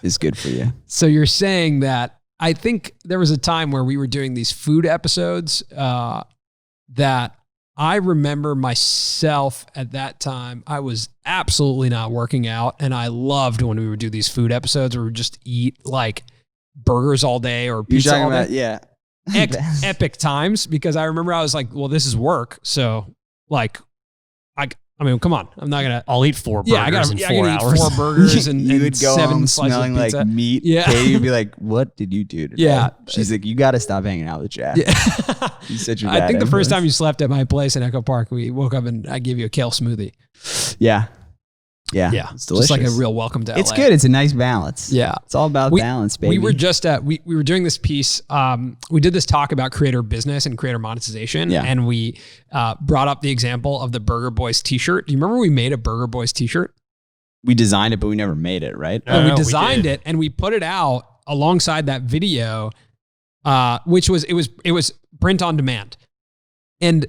is good for you. So you're saying that I think there was a time where we were doing these food episodes that I remember myself at that time, I was absolutely not working out. And I loved when we would do these food episodes where we would just eat like burgers all day or pizza all day. Epic times, because I remember I was like, well, this is work. So like, I mean, come on. I'm not going to. I'll eat 4 burgers in 4 hours. Eat 4 burgers and you would go 7 home slices smelling of pizza. like meat. Yeah. Katie would be like, what did you do today? Yeah. She's like, you got to stop hanging out with Jack. Yeah. He's such a I bad think the first influence. time you slept at my place in Echo Park, we woke up and I gave you a kale smoothie. Yeah. Yeah. Yeah. It's delicious. Just like a real welcome to LA. It's good. It's a nice balance. Yeah. It's all about balance, baby. We were just we were doing this piece. We did this talk about creator business and creator monetization. Yeah. And we brought up the example of the Burger Boys t-shirt. Do you remember we made a Burger Boys t-shirt? We designed it, but we never made it, right? No, we designed it and we put it out alongside that video, which was, it was print on demand. And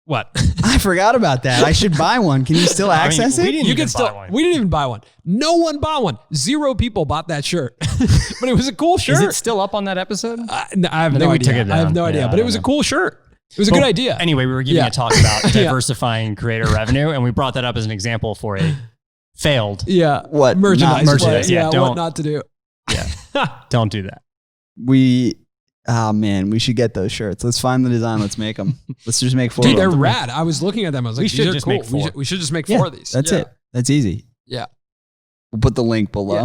what? I forgot about that. I should buy one. Can you still access it? You can still. We didn't even buy one. No one bought one. 0 people bought that shirt, but it was a cool shirt. Is it still up on that episode? I have no idea. I have no idea, but it was a cool shirt. It was a good idea. Anyway, we were giving a talk about diversifying creator revenue, and we brought that up as an example for a failed. What? Merchandise. Merchandise. Yeah. What not to do. Yeah. Don't do that. Oh man, we should get those shirts. Let's find the design. Let's make them. Let's just make 4 Dude, of they're them. rad. I was looking at them. I was like, We should these are just cool. make 4. We should just make 4 of these. That's it. That's easy. Yeah. We'll put the link below.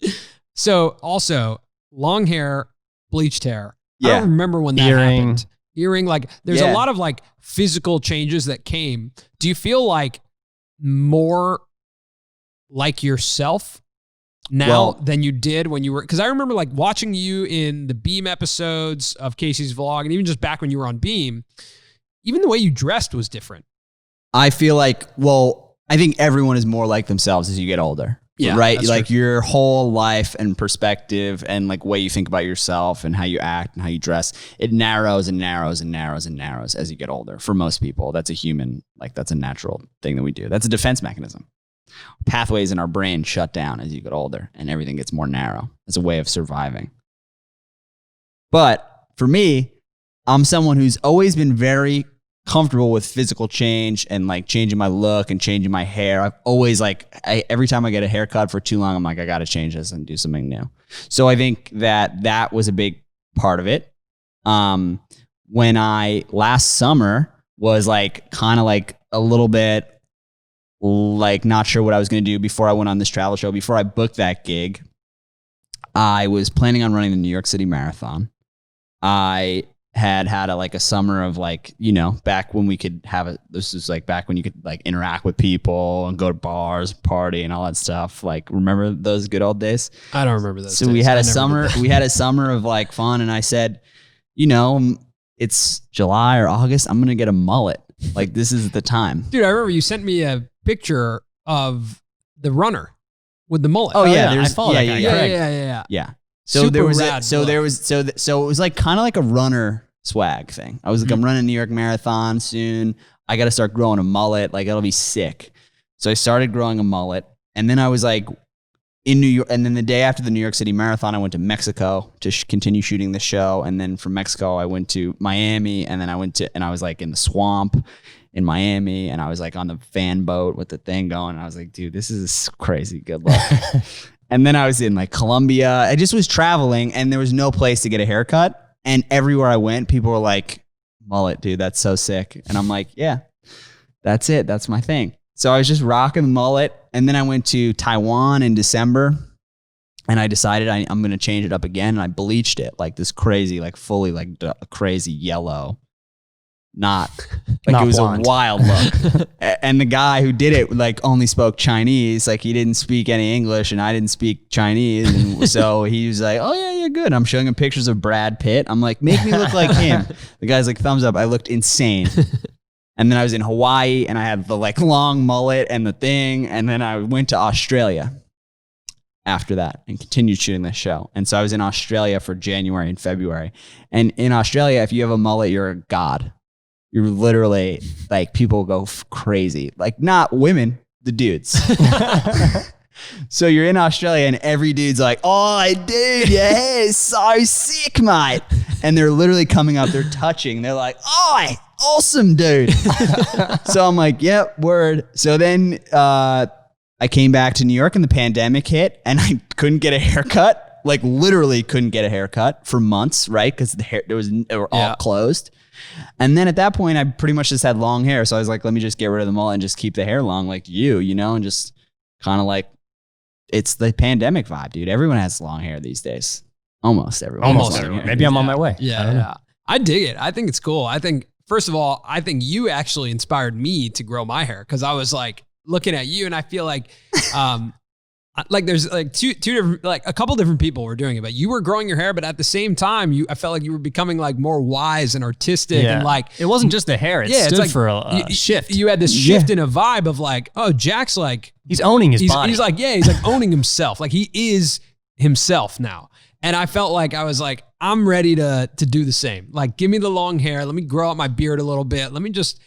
Yeah. So also long hair, bleached hair. I don't remember when that happened. Earring, like there's a lot of like physical changes that came. Do you feel like more like yourself now than you did when you were, because I remember like watching you in the Beam episodes of Casey's vlog, and even just back when you were on Beam, even the way you dressed was different. I feel like, I think everyone is more like themselves as you get older. Yeah, right. that's Like true. your whole life and perspective and like way you think about yourself and how you act and how you dress, it narrows and narrows and narrows and narrows as you get older. For most people, that's a human, like that's a natural thing that we do. That's a defense mechanism. Pathways in our brain shut down as you get older and everything gets more narrow. It's a way of surviving. But for me, I'm someone who's always been very comfortable with physical change and like changing my look and changing my hair. I've always every time I get a haircut for too long, I'm like, I got to change this and do something new. So I think that was a big part of it. When I last summer was like kind of like a little bit like not sure what I was going to do before I went on this travel show, before I booked that gig, I was planning on running the New York City Marathon. I had a summer of like, you know, back when we could this is like back when you could like interact with people and go to bars, party and all that stuff. Like, remember those good old days? I don't remember those. So we had a summer of like fun. And I said, you know, it's July or August. I'm going to get a mullet. Like, this is the time. Dude, I remember you sent me a picture of the runner with the mullet. Oh yeah. I follow that guy. Yeah. So Super there was rad so look. there was so it was like kind of like a runner swag thing. I was like, I'm running New York Marathon soon. I got to start growing a mullet. Like, it'll be sick. So I started growing a mullet, and then I was like in New York. And then the day after the New York City Marathon, I went to Mexico to continue shooting the show. And then from Mexico, I went to Miami, and then I was like in the swamp in Miami, and I was like on the fan boat with the thing going. And I was like, dude, this is crazy. Good luck. And then I was in like Colombia. I just was traveling, and there was no place to get a haircut. And everywhere I went, people were like, mullet, dude, that's so sick. And I'm like, yeah, that's it. That's my thing. So I was just rocking the mullet. And then I went to Taiwan in December, and I decided I'm going to change it up again. And I bleached it like this crazy, like fully like crazy yellow. Not it was blonde. A wild look. And the guy who did it like only spoke Chinese. Like, he didn't speak any English, and I didn't speak Chinese. And so he was like, oh yeah, you're good. I'm showing him pictures of Brad Pitt. I'm like, make me look like him. The guy's like, thumbs up. I looked insane. And then I was in Hawaii, and I had the like long mullet and the thing. And then I went to Australia after that and continued shooting this show. And so I was in Australia for January and February. And in Australia, if you have a mullet, you're a god. You're literally like, people go crazy. Like, not women, the dudes. So you're in Australia, and every dude's like, oh, dude, your hair is so sick, mate. And they're literally coming up, they're touching. They're like, oh, awesome, dude. So I'm like, yep, word. So then I came back to New York, and the pandemic hit, and I couldn't get a haircut. Like, literally couldn't get a haircut for months, right? Because they were all closed. And then at that point, I pretty much just had long hair. So I was like, let me just get rid of them all and just keep the hair long like you know, and just kind of like, it's the pandemic vibe, dude. Everyone has long hair these days. Almost everyone. Almost everyone. Maybe I'm on my way. Yeah. I dig it. I think it's cool. I think, first of all, I think you actually inspired me to grow my hair, because I was like looking at you, and I feel like, like there's like two different, like a couple different people were doing it, but you were growing your hair, but at the same time, I felt like you were becoming like more wise and artistic, and like, it wasn't just the hair. It stood like, for a shift. You had this shift in a vibe of like, oh, Jack's like, he's owning his body. He's like, he's like owning himself. Like, he is himself now. And I felt like I was like, I'm ready to do the same. Like, give me the long hair. Let me grow out my beard a little bit. Let me just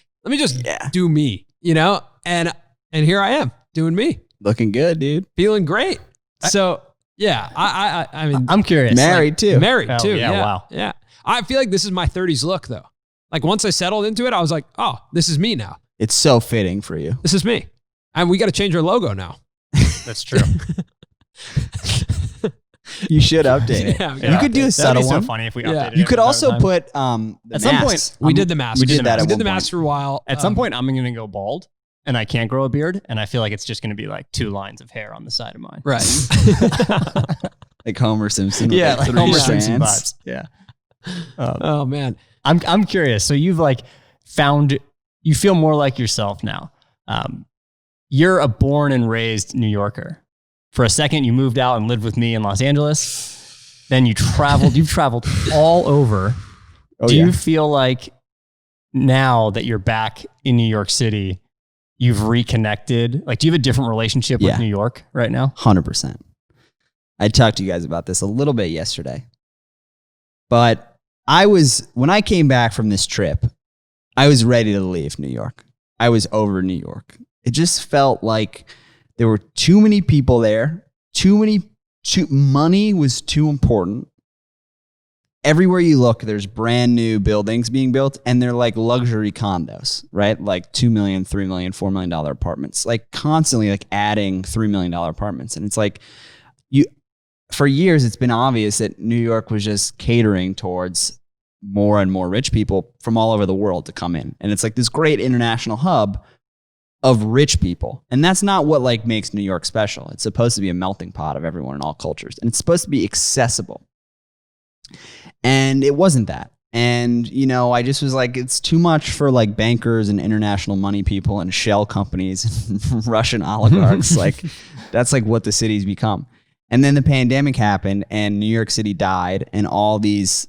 do me, you know? And here I am doing me. Looking good, dude. Feeling great. So yeah, I mean, I'm curious. Married too. Married too. Yeah. Wow. Yeah. I feel like this is my 30s look though. Like, once I settled into it, I was like, oh, this is me now. It's so fitting for you. This is me. And we got to change our logo now. That's true. You should update it. You could do a subtle one. That'd be so funny if we updated it. You could also put at some point, we did the mask. We did that. We did the mask for a while. At some point, I'm going to go bald, and I can't grow a beard, and I feel like it's just going to be like 2 lines of hair on the side of mine. Right. Like Homer Simpson. Yeah, like Homer Simpson vibes. Yeah. Oh man, I'm curious. So you've like found, you feel more like yourself now. You're a born and raised New Yorker. For a second, you moved out and lived with me in Los Angeles. Then you've traveled all over. Do you feel like now that you're back in New York City, you've reconnected? Like, do you have a different relationship with New York right now? 100%. I talked to you guys about this a little bit yesterday. But when I came back from this trip, I was ready to leave New York. I was over New York. It just felt like there were too many people there. Money was too important. everywhere you look, there's brand new buildings being built, and they're like luxury condos, right? Like $2 million, $3 million, $4 million apartments, like constantly like adding $3 million apartments. And it's like for years, it's been obvious that New York was just catering towards more and more rich people from all over the world to come in. And it's like this great international hub of rich people. And that's not what like makes New York special. It's supposed to be a melting pot of everyone in all cultures. And it's supposed to be accessible. And it wasn't that. And, you know, I just was like, it's too much for like bankers and international money people and shell companies and Russian oligarchs. Like, that's like what the city's become. And then the pandemic happened and New York City died, and all these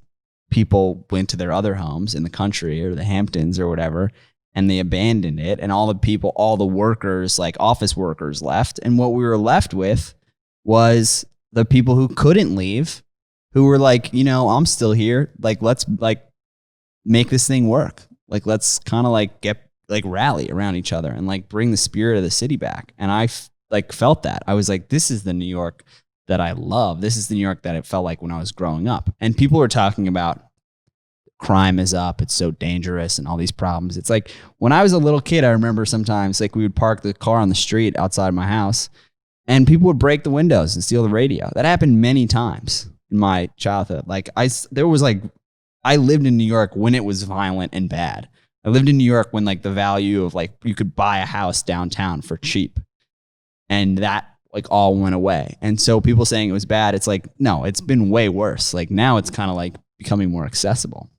people went to their other homes in the country or the Hamptons or whatever, and they abandoned it. And all the people, all the workers, like office workers left. And what we were left with was the people who couldn't leave, who were like, you know, I'm still here. Like, let's like make this thing work. Like, let's kind of like get like rally around each other and like bring the spirit of the city back. And I like felt that. I was like, this is the New York that I love. This is the New York that it felt like when I was growing up. And people were talking about crime is up, it's so dangerous and all these problems. It's like when I was a little kid, I remember sometimes like we would park the car on the street outside my house and people would break the windows and steal the radio. That happened many times in my childhood. Like I lived in New York when it was violent and bad. I lived in New York when like the value of like you could buy a house downtown for cheap, and that like all went away. And so people saying it was bad, it's like, no, it's been way worse. Like now it's kind of like becoming more accessible.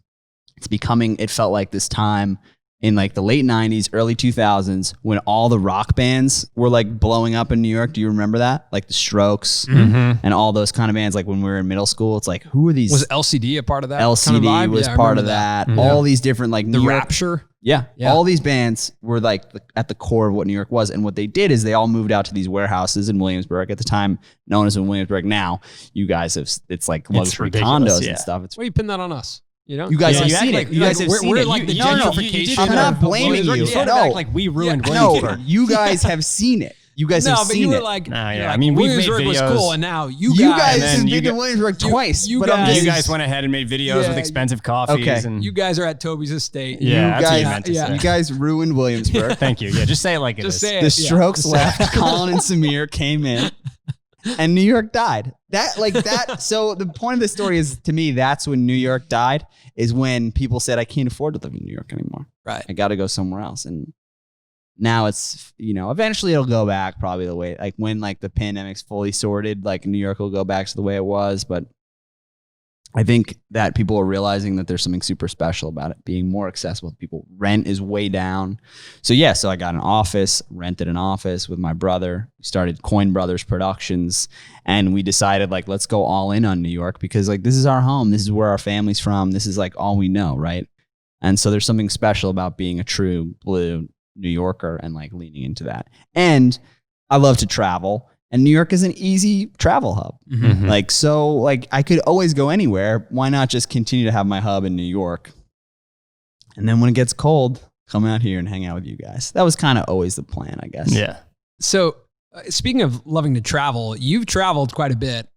It felt like this time in like the late 90s, early 2000s, when all the rock bands were like blowing up in New York. Do you remember that? Like the Strokes and all those kind of bands. Like when we were in middle school, it's like, who are these? Was LCD a part of that? LCD kind of was part of that. Mm-hmm. All these different like The New York, Rapture. Yeah. All these bands were like at the core of what New York was. And what they did is they all moved out to these warehouses in Williamsburg, at the time known as in Williamsburg. Now you guys have, it's like luxury condos and stuff. Why are you putting that on us? You know, you guys have seen it. You guys have seen it. Like the gentrification. I'm not blaming you. You sort of act like we ruined Williamsburg. No, you guys have seen it. You guys have seen it. No, but you were like, I mean, Williamsburg was cool, and now you guys have been to Williamsburg twice. You guys went ahead and made videos with expensive coffees. Okay. And you guys are at Toby's estate. Yeah, that's what you meant to say. You guys ruined Williamsburg. Thank you. Yeah, just say it like it is. The Strokes left. Colin and Samir came in, and New York died. So the point of the story is, to me, that's when New York died, is when people said, I can't afford to live in New York anymore. Right. I got to go somewhere else. And now it's, you know, eventually it'll go back probably the way, like when like the pandemic's fully sorted, like New York will go back to the way it was. But I think that people are realizing that there's something super special about it being more accessible to people. Rent is way down. So I got an office, rented an office with my brother. We started Coyne Brothers Productions, and we decided like, let's go all in on New York, because like this is our home. This is where our family's from. This is like all we know, right? And so there's something special about being a true blue New Yorker and like leaning into that. And I love to travel. And New York is an easy travel hub. Mm-hmm. Like, so like I could always go anywhere. Why not just continue to have my hub in New York? And then when it gets cold, come out here and hang out with you guys. That was kind of always the plan, I guess. Yeah. So speaking of loving to travel, you've traveled quite a bit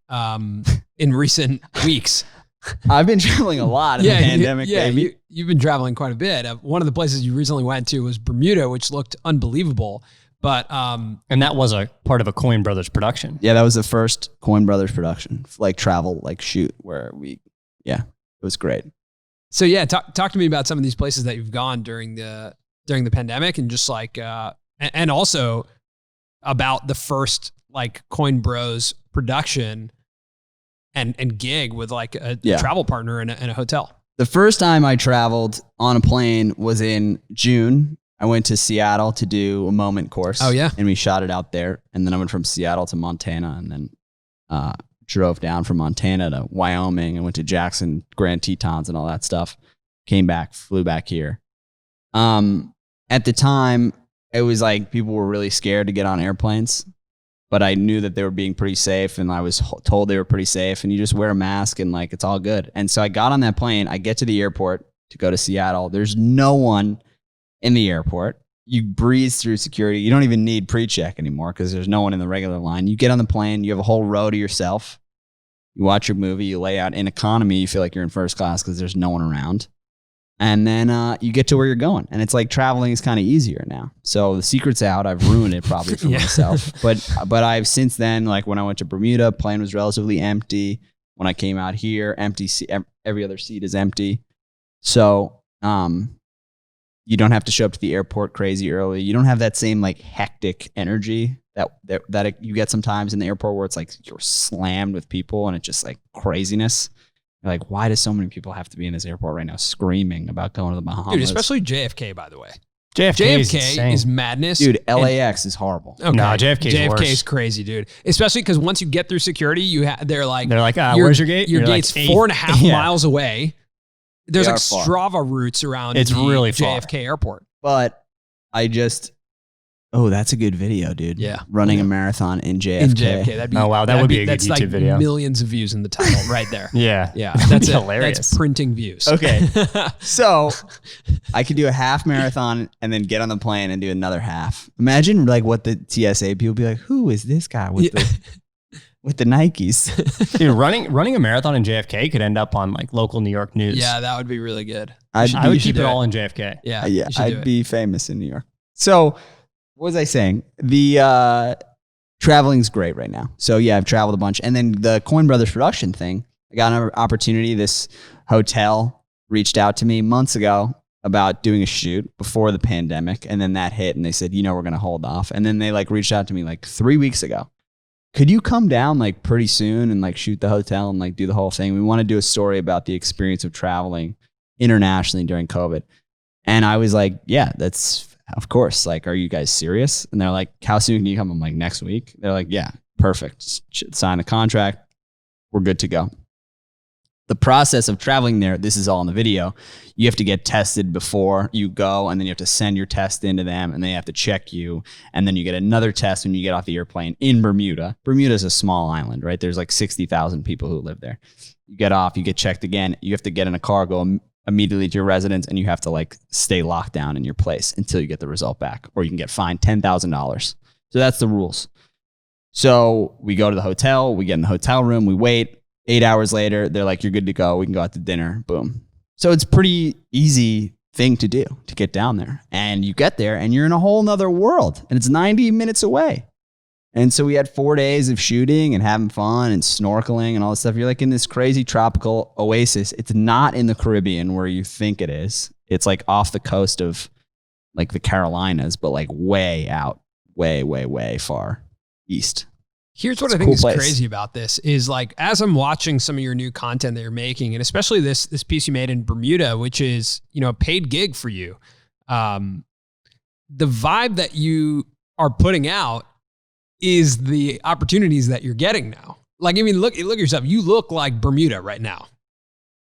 in recent weeks. I've been traveling a lot in the pandemic, baby. You've been traveling quite a bit. One of the places you recently went to was Bermuda, which looked unbelievable. But and that was a part of a Coyne Brothers production. Yeah, that was the first Coyne Brothers production, like travel, like shoot, where it was great. So yeah, talk to me about some of these places that you've gone during the pandemic, and just like and also about the first like Coyne Bros production and gig with like a travel partner in a hotel. The first time I traveled on a plane was in June. I went to Seattle to do a moment course. Oh, yeah. And we shot it out there. And then I went from Seattle to Montana, and then drove down from Montana to Wyoming and went to Jackson, Grand Tetons and all that stuff. Came back, flew back here. At the time, it was like people were really scared to get on airplanes, but I knew that they were being pretty safe, and I was told they were pretty safe, and you just wear a mask and like it's all good. And so I got on that plane. I get to the airport to go to Seattle. There's no one in the airport. You breeze through security. You don't even need pre-check anymore because there's no one in the regular line. You get on the plane, you have a whole row to yourself. You watch your movie, you lay out. In economy, you feel like you're in first class because there's no one around. And then you get to where you're going. And it's like traveling is kind of easier now. So the secret's out. I've ruined it probably for myself. But I've since then, like when I went to Bermuda, plane was relatively empty. When I came out here, empty. Every other seat is empty. So you don't have to show up to the airport crazy early. You don't have that same like hectic energy that you get sometimes in the airport where it's like you're slammed with people and it's just like craziness. You're like, why do so many people have to be in this airport right now screaming about going to the Bahamas? Dude, especially JFK, by the way. JFK is madness. Dude, LAX is horrible. Okay. No, JFK is crazy, dude. Especially because once you get through security, they're like, where's your gate? Your gate's like 4.5 miles away. There's like Strava routes around it's really JFK airport. But that's a good video, dude. Yeah. Running a marathon in JFK. That'd be, that would be a good YouTube like video. Millions of views in the title right there. Yeah. That's hilarious. That's printing views. Okay. So I could do a half marathon and then get on the plane and do another half. Imagine like what the TSA people be like, who is this guy with the Nikes? Dude, running a marathon in JFK could end up on like local New York news. Yeah, that would be really good. I would keep it all in JFK. Yeah. I'd be famous in New York. So what was I saying? The traveling's great right now. So yeah, I've traveled a bunch. And then the Coyne Brothers production thing, I got an opportunity. This hotel reached out to me months ago about doing a shoot before the pandemic. And then that hit and they said, we're going to hold off. And then they like reached out to me like 3 weeks ago. Could you come down like pretty soon and like shoot the hotel and like do the whole thing? We want to do a story about the experience of traveling internationally during COVID. And I was like, yeah, that's of course. Like, are you guys serious? And they're like, how soon can you come? I'm like, next week. They're like, yeah, perfect. Sign a contract. We're good to go. The process of traveling there, this is all in the video. You have to get tested before you go, and then you have to send your test into them, and they have to check you. And then you get another test when you get off the airplane in Bermuda. Bermuda is a small island, right? There's like 60,000 people who live there. You get off, you get checked again. You have to get in a car, go immediately to your residence, and you have to like stay locked down in your place until you get the result back, or you can get fined $10,000. So that's the rules. So we go to the hotel, we get in the hotel room, we wait. 8 hours later, they're like, you're good to go. We can go out to dinner. Boom. So it's pretty easy thing to do to get down there. And you get there and you're in a whole nother world and it's 90 minutes away. And so we had 4 days of shooting and having fun and snorkeling and all this stuff. You're like in this crazy tropical oasis. It's not in the Caribbean where you think it is. It's like off the coast of like the Carolinas, but like way out, way far east. Here's what I think is crazy about this is like, as I'm watching some of your new content that you're making, and especially this piece you made in Bermuda, which is, a paid gig for you. The vibe that you are putting out is the opportunities that you're getting now. Like, I mean, look at yourself. You look like Bermuda right now.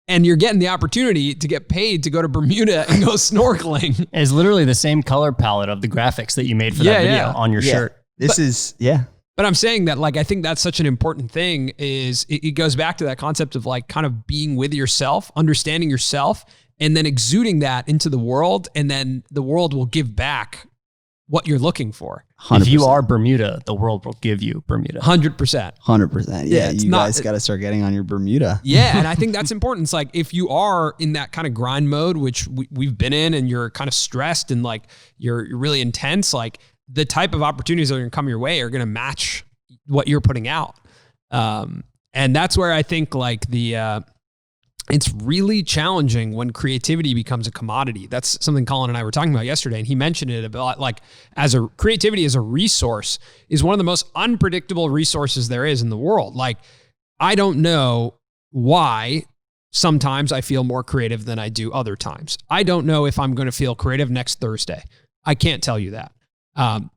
And you're getting the opportunity to get paid to go to Bermuda and go snorkeling. It's literally the same color palette of the graphics that you made for that video on your shirt. But I'm saying that, like, I think that's such an important thing is it goes back to that concept of like kind of being with yourself, understanding yourself, and then exuding that into the world. And then the world will give back what you're looking for. 100%. If you are Bermuda, the world will give you Bermuda. 100%. 100%. Yeah, you guys got to start getting on your Bermuda. Yeah, and I think that's important. It's like if you are in that kind of grind mode, which we've been in, and you're kind of stressed and like you're really intense, like the type of opportunities that are going to come your way are going to match what you're putting out. And that's where I think like it's really challenging when creativity becomes a commodity. That's something Colin and I were talking about yesterday. And he mentioned it about like creativity as a resource is one of the most unpredictable resources there is in the world. Like, I don't know why sometimes I feel more creative than I do other times. I don't know if I'm going to feel creative next Thursday. I can't tell you that.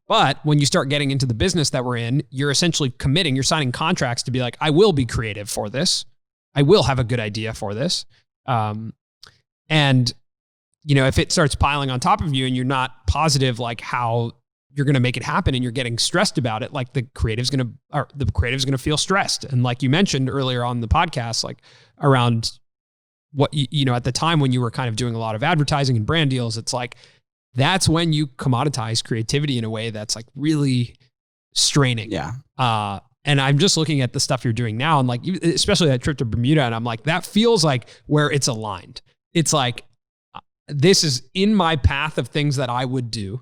But when you start getting into the business that we're in, you're essentially committing, you're signing contracts to be like, I will be creative for this. I will have a good idea for this. And if it starts piling on top of you and you're not positive, like how you're going to make it happen and you're getting stressed about it, like the creative's going to feel stressed. And like you mentioned earlier on the podcast, like around what, at the time when you were kind of doing a lot of advertising and brand deals, it's like, that's when you commoditize creativity in a way that's like really straining. Yeah. And I'm just looking at the stuff you're doing now, and like, especially that trip to Bermuda, and I'm like, that feels like where it's aligned. It's like, this is in my path of things that I would do,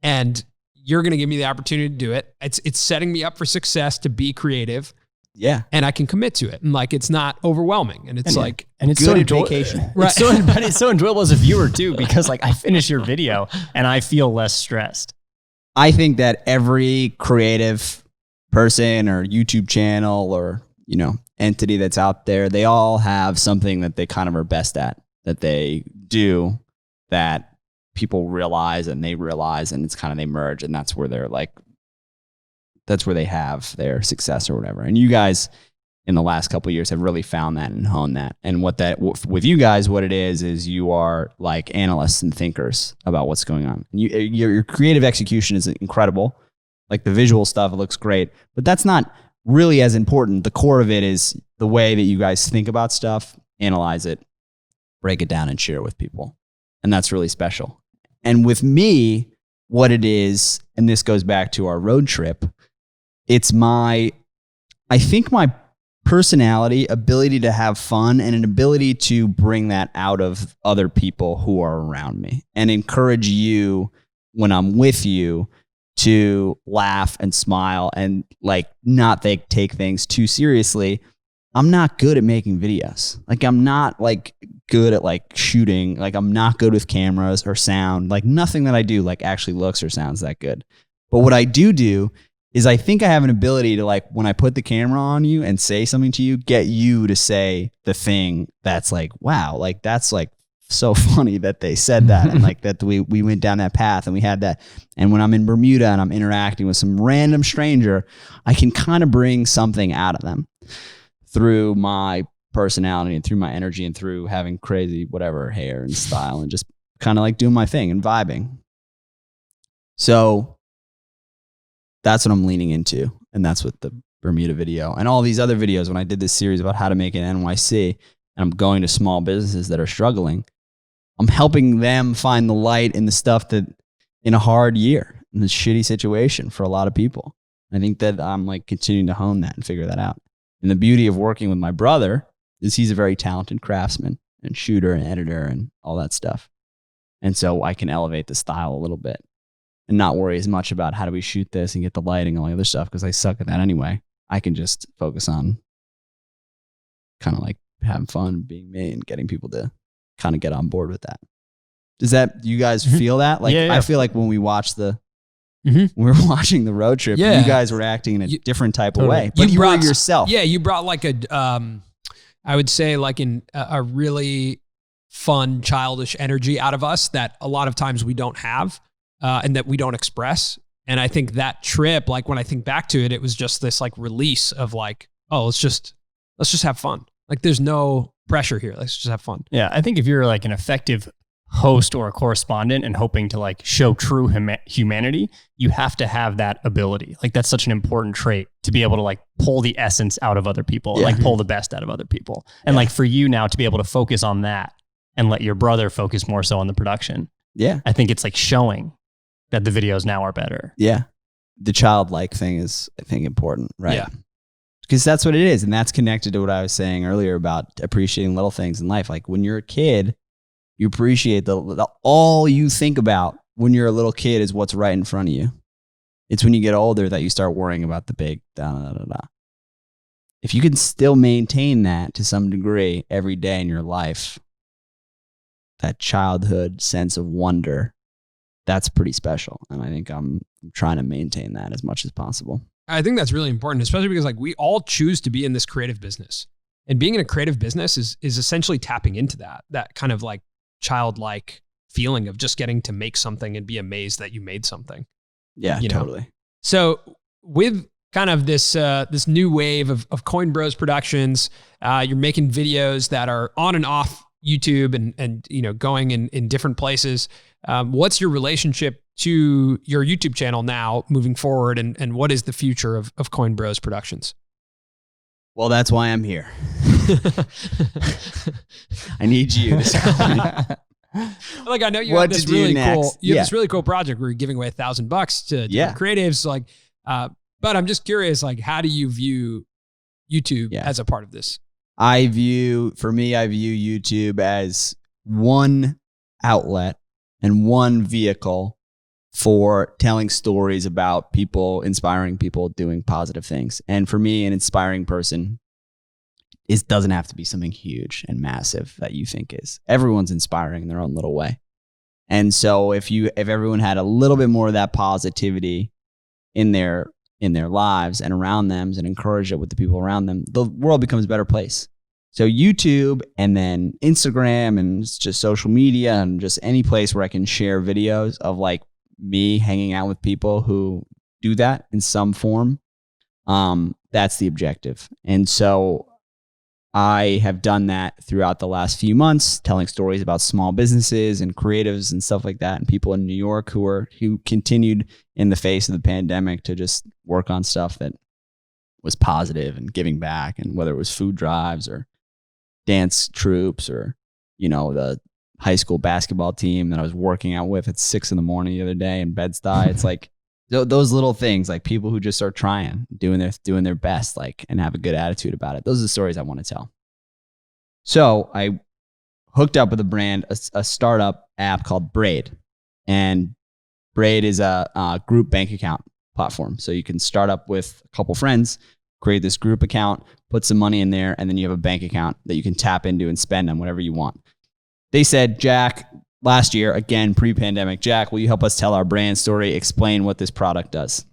and you're going to give me the opportunity to do it. It's setting me up for success to be creative. Yeah. And I can commit to it. And like, it's not overwhelming. And it's and it's good so vacation. Right. But it's so enjoyable as a viewer too, because like I finish your video and I feel less stressed. I think that every creative person or YouTube channel or, entity that's out there, they all have something that they kind of are best at, that they do, that people realize and they realize, and it's kind of, they merge, and that's where they're like, that's where they have their success or whatever. And you guys in the last couple of years have really found that and honed that. And with you guys, what it is you are like analysts and thinkers about what's going on. And your creative execution is incredible. Like the visual stuff, it looks great, but that's not really as important. The core of it is the way that you guys think about stuff, analyze it, break it down, and share it with people. And that's really special. And with me, what it is, and this goes back to our road trip, it's I think my personality, ability to have fun, and an ability to bring that out of other people who are around me and encourage you when I'm with you to laugh and smile and like not take things too seriously. I'm not good at making videos. Like I'm not like good at like shooting. Like I'm not good with cameras or sound. Like nothing that I do like actually looks or sounds that good. But what I do is I think I have an ability to like, when I put the camera on you and say something to you, get you to say the thing that's like, wow, like that's like so funny that they said that. And like that we went down that path and we had that. And when I'm in Bermuda and I'm interacting with some random stranger, I can kind of bring something out of them through my personality and through my energy and through having crazy whatever hair and style and just kind of like doing my thing and vibing. So that's what I'm leaning into. And that's what the Bermuda video and all these other videos, when I did this series about how to make an NYC, and I'm going to small businesses that are struggling, I'm helping them find the light in the stuff that in a hard year, in this shitty situation for a lot of people. I think that I'm like continuing to hone that and figure that out. And the beauty of working with my brother is he's a very talented craftsman and shooter and editor and all that stuff. And so I can elevate the style a little bit and not worry as much about how do we shoot this and get the lighting and all the other stuff, because I suck at that anyway. I can just focus on kind of like having fun, being me, and getting people to kind of get on board with that. Does that, you guys feel that? Like, yeah. I feel like when we watch we were watching the road trip, you guys were acting in a different type of way, but you were yourself. Yeah. You brought like I would say like a really fun, childish energy out of us that a lot of times we don't have. And that we don't express. And I think that trip, like when I think back to it, it was just this like release of like, oh, let's just have fun. Like there's no pressure here. Let's just have fun. Yeah. I think if you're like an effective host or a correspondent and hoping to like show true humanity, you have to have that ability. Like that's such an important trait to be able to like pull the essence out of other people, like pull the best out of other people. And like for you now to be able to focus on that and let your brother focus more so on the production. Yeah. I think it's like showing that the videos now are better. Yeah. The childlike thing is, I think, important, right? Yeah. Because that's what it is. And that's connected to what I was saying earlier about appreciating little things in life. Like when you're a kid, you appreciate the all you think about when you're a little kid is what's right in front of you. It's when you get older that you start worrying about the big da-da-da-da. If you can still maintain that to some degree every day in your life, that childhood sense of wonder, that's pretty special. And I think I'm trying to maintain that as much as possible. I think that's really important, especially because like we all choose to be in this creative business, and being in a creative business is essentially tapping into that kind of like childlike feeling of just getting to make something and be amazed that you made something. Yeah, totally. So with kind of this new wave of Coyne Bros Productions, you're making videos that are on and off YouTube and going in different places. What's your relationship to your YouTube channel now moving forward, and what is the future of Coyne Bros Productions? Well, that's why I'm here. I need you to like I know you have this really cool. You have this really cool project where you're giving away $1,000 to different creatives. Like, But I'm just curious, like, how do you view YouTube as a part of this? I view YouTube as one outlet and one vehicle for telling stories about people, inspiring people doing positive things. And for me, an inspiring person doesn't have to be something huge and massive that you think is. Everyone's inspiring in their own little way. And so if everyone had a little bit more of that positivity in their lives and around them and encourage it with the people around them, the world becomes a better place. So YouTube and then Instagram and just social media and just any place where I can share videos of like me hanging out with people who do that in some form. That's the objective. And so I have done that throughout the last few months, telling stories about small businesses and creatives and stuff like that, and people in New York who continued in the face of the pandemic to just work on stuff that was positive and giving back, and whether it was food drives or dance troops or, the high school basketball team that I was working out with at 6 a.m. the other day in Bed-Stuy. It's like those little things, like people who just are trying, doing their best, like, and have a good attitude about it. Those are the stories I want to tell. So I hooked up with a brand, a startup app called Braid. And Braid is a group bank account platform. So you can start up with a couple friends, create this group account, put some money in there, and then you have a bank account that you can tap into and spend on whatever you want. They said, Jack, last year, again, pre-pandemic, Jack, will you help us tell our brand story, explain what this product does?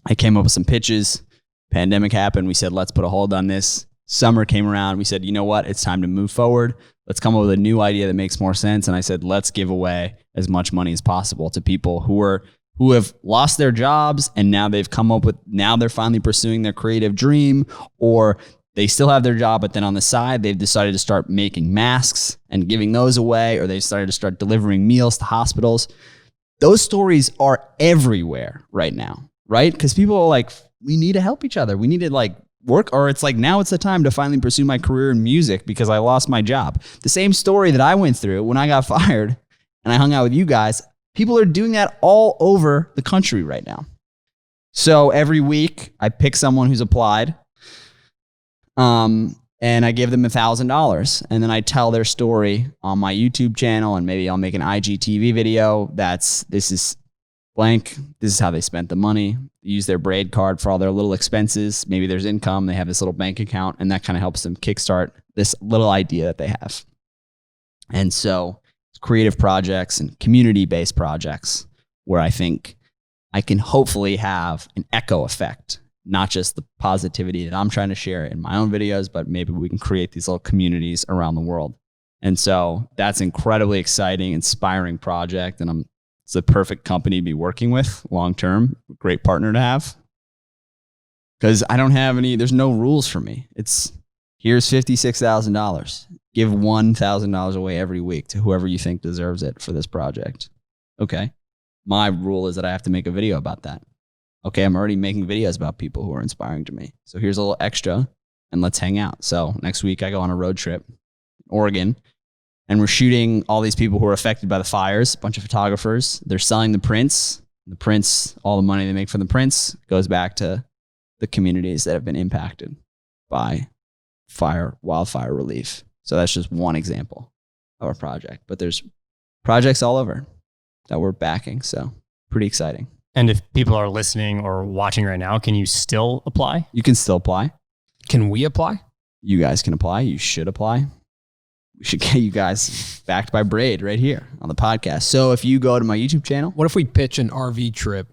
I came up with some pitches. Pandemic happened. We said, let's put a hold on this. Summer came around. We said, you know what? It's time to move forward. Let's come up with a new idea that makes more sense. And I said, let's give away as much money as possible to people who have lost their jobs, and now they're finally pursuing their creative dream, or they still have their job, but then on the side, they've decided to start making masks and giving those away, or they've started to start delivering meals to hospitals. Those stories are everywhere right now, right? Because people are like, we need to help each other. We need to like work, or it's like, now it's the time to finally pursue my career in music because I lost my job. The same story that I went through when I got fired and I hung out with you guys, people are doing that all over the country right now. So every week I pick someone who's applied, and I give them $1,000, and then I tell their story on my YouTube channel, and maybe I'll make an IGTV video. This is blank. This is how they spent the money. Use their Braid card for all their little expenses. Maybe there's income. They have this little bank account, and that kind of helps them kickstart this little idea that they have. And so it's creative projects and community-based projects where I think I can hopefully have an echo effect, not just the positivity that I'm trying to share in my own videos, but maybe we can create these little communities around the world. And so that's incredibly exciting, inspiring project. And it's the perfect company to be working with long-term, great partner to have. Because I don't have there's no rules for me. Here's $56,000. Give $1,000 away every week to whoever you think deserves it for this project. Okay. My rule is that I have to make a video about that. Okay, I'm already making videos about people who are inspiring to me. So here's a little extra, and let's hang out. So next week I go on a road trip in Oregon, and we're shooting all these people who are affected by the fires, a bunch of photographers. They're selling the prints. The prints, all the money they make from the prints goes back to the communities that have been impacted by wildfire relief. So that's just one example of our project. But there's projects all over that we're backing. So pretty exciting. And if people are listening or watching right now, can you still apply? You can still apply. Can we apply? You guys can apply. You should apply. We should get you guys backed by Braid right here on the podcast. So if you go to my YouTube channel. What if we pitch an RV trip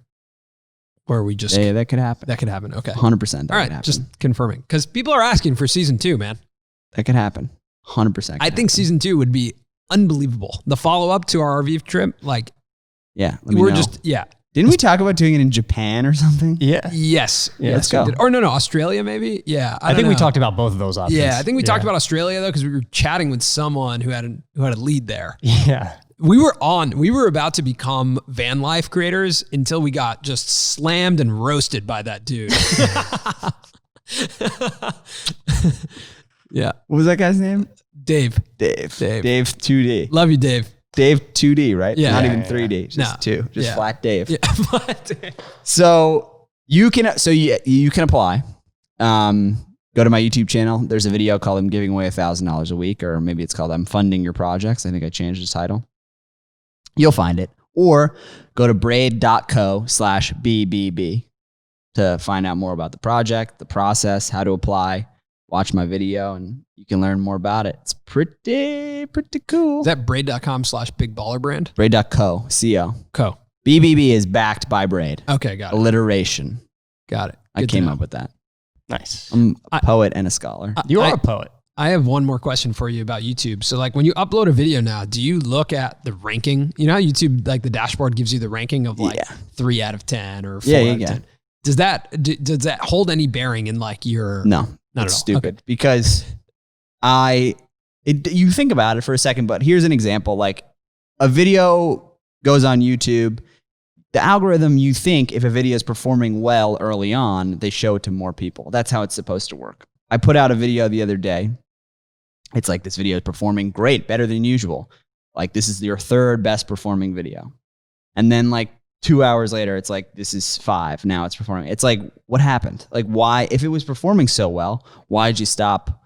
where we just... Yeah, that could happen. That could happen. Okay. 100%. All right. Just confirming. Because people are asking for season 2, man. That could happen. 100%. I think season 2 would be unbelievable. The follow-up to our RV trip, like... Yeah. Didn't we talk about doing it in Japan or something? Yeah. Yes. Yeah, let's go. Or no, Australia maybe? Yeah. I think we talked about both of those options. Yeah, I think we talked about Australia though, because we were chatting with someone who had a lead there. Yeah. We were about to become van life creators until we got just slammed and roasted by that dude. Yeah. What was that guy's name? Dave 2D. Love you, Dave. Dave 2D, right? Yeah. Not even 3D. Just 2. Just flat Dave. Yeah. So You can apply. Go to my YouTube channel. There's a video called I'm giving away $1,000 a week, or maybe it's called I'm funding your projects. I think I changed the title. You'll find it. Or go to braid.co/BBB to find out more about the project, the process, how to apply. Watch my video and you can learn more about it. It's pretty cool. Is that braid.com/bigballerbrand? Braid.co, C-O. Co. BBB is backed by Braid. Okay, got it. Alliteration. Got it. I came up with that. Nice. I'm a poet and a scholar. You are a poet. I have one more question for you about YouTube. So like when you upload a video now, do you look at the ranking? You know how YouTube, like the dashboard gives you the ranking of like 3 out of 10 or 4 out of 10. Does that hold any bearing in like your... No, that's stupid. Okay. Because you think about it for a second, but here's an example. Like a video goes on YouTube. The algorithm, you think if a video is performing well early on, they show it to more people. That's how it's supposed to work. I put out a video the other day. It's like, this video is performing great, better than usual. Like, this is your 3rd best performing video. And then like 2 hours later, it's like, this is 5. Now it's performing. It's like, what happened? Like, why, if it was performing so well, why did you stop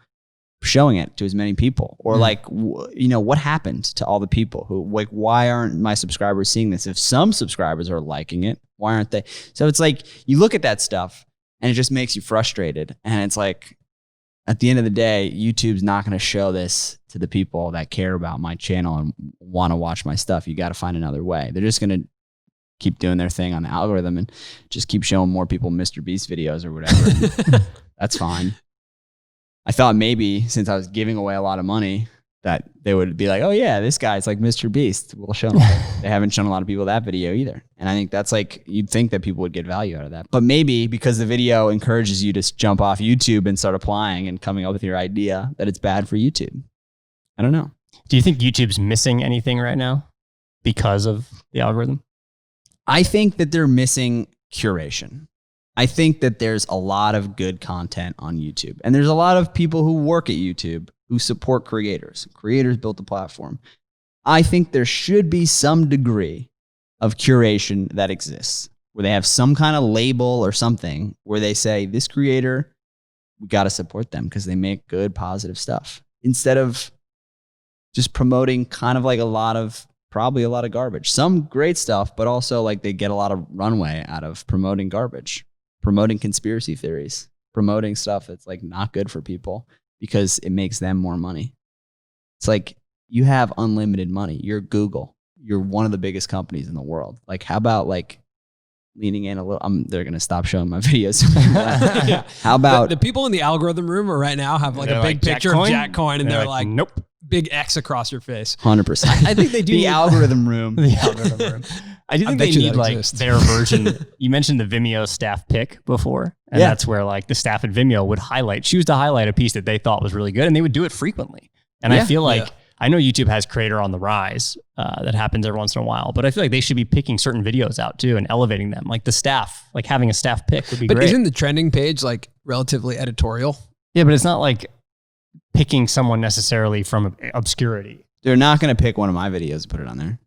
showing it to as many people? Or like, what happened to all the people who, like, why aren't my subscribers seeing this? If some subscribers are liking it, why aren't they? So it's like, you look at that stuff and it just makes you frustrated. And it's like, at the end of the day, YouTube's not going to show this to the people that care about my channel and want to watch my stuff. You got to find another way. They're just going to keep doing their thing on the algorithm and just keep showing more people Mr. Beast videos or whatever. That's fine. I thought maybe since I was giving away a lot of money that they would be like, oh yeah, this guy's like Mr. Beast. We'll show them. They haven't shown a lot of people that video either. And I think that's like, you'd think that people would get value out of that. But maybe because the video encourages you to jump off YouTube and start applying and coming up with your idea, that it's bad for YouTube. I don't know. Do you think YouTube's missing anything right now because of the algorithm? I think that they're missing curation. I think that there's a lot of good content on YouTube. And there's a lot of people who work at YouTube who support creators. Creators built the platform. I think there should be some degree of curation that exists, where they have some kind of label or something where they say, this creator, we got to support them because they make good, positive stuff. Instead of just promoting kind of like probably a lot of garbage. Some great stuff, but also like they get a lot of runway out of promoting garbage, promoting conspiracy theories, promoting stuff that's like not good for people because it makes them more money. It's like, you have unlimited money. You're Google. You're one of the biggest companies in the world. Like, how about like leaning in a little? They're going to stop showing my videos. Yeah. How about the people in the algorithm room right now have like a big picture of Jack Coyne and they're like, nope. Big X across your face. 100%. I think they do. The algorithm room. The algorithm room. I do think they need like their version. You mentioned the Vimeo staff pick before. And that's where like the staff at Vimeo would choose to highlight a piece that they thought was really good. And they would do it frequently. And I feel like, I know YouTube has Creator on the Rise that happens every once in a while, but I feel like they should be picking certain videos out too and elevating them. Like the staff, like having a staff pick would be great. But isn't the trending page like relatively editorial? Yeah, but it's not like picking someone necessarily from obscurity. They're not going to pick one of my videos and put it on there.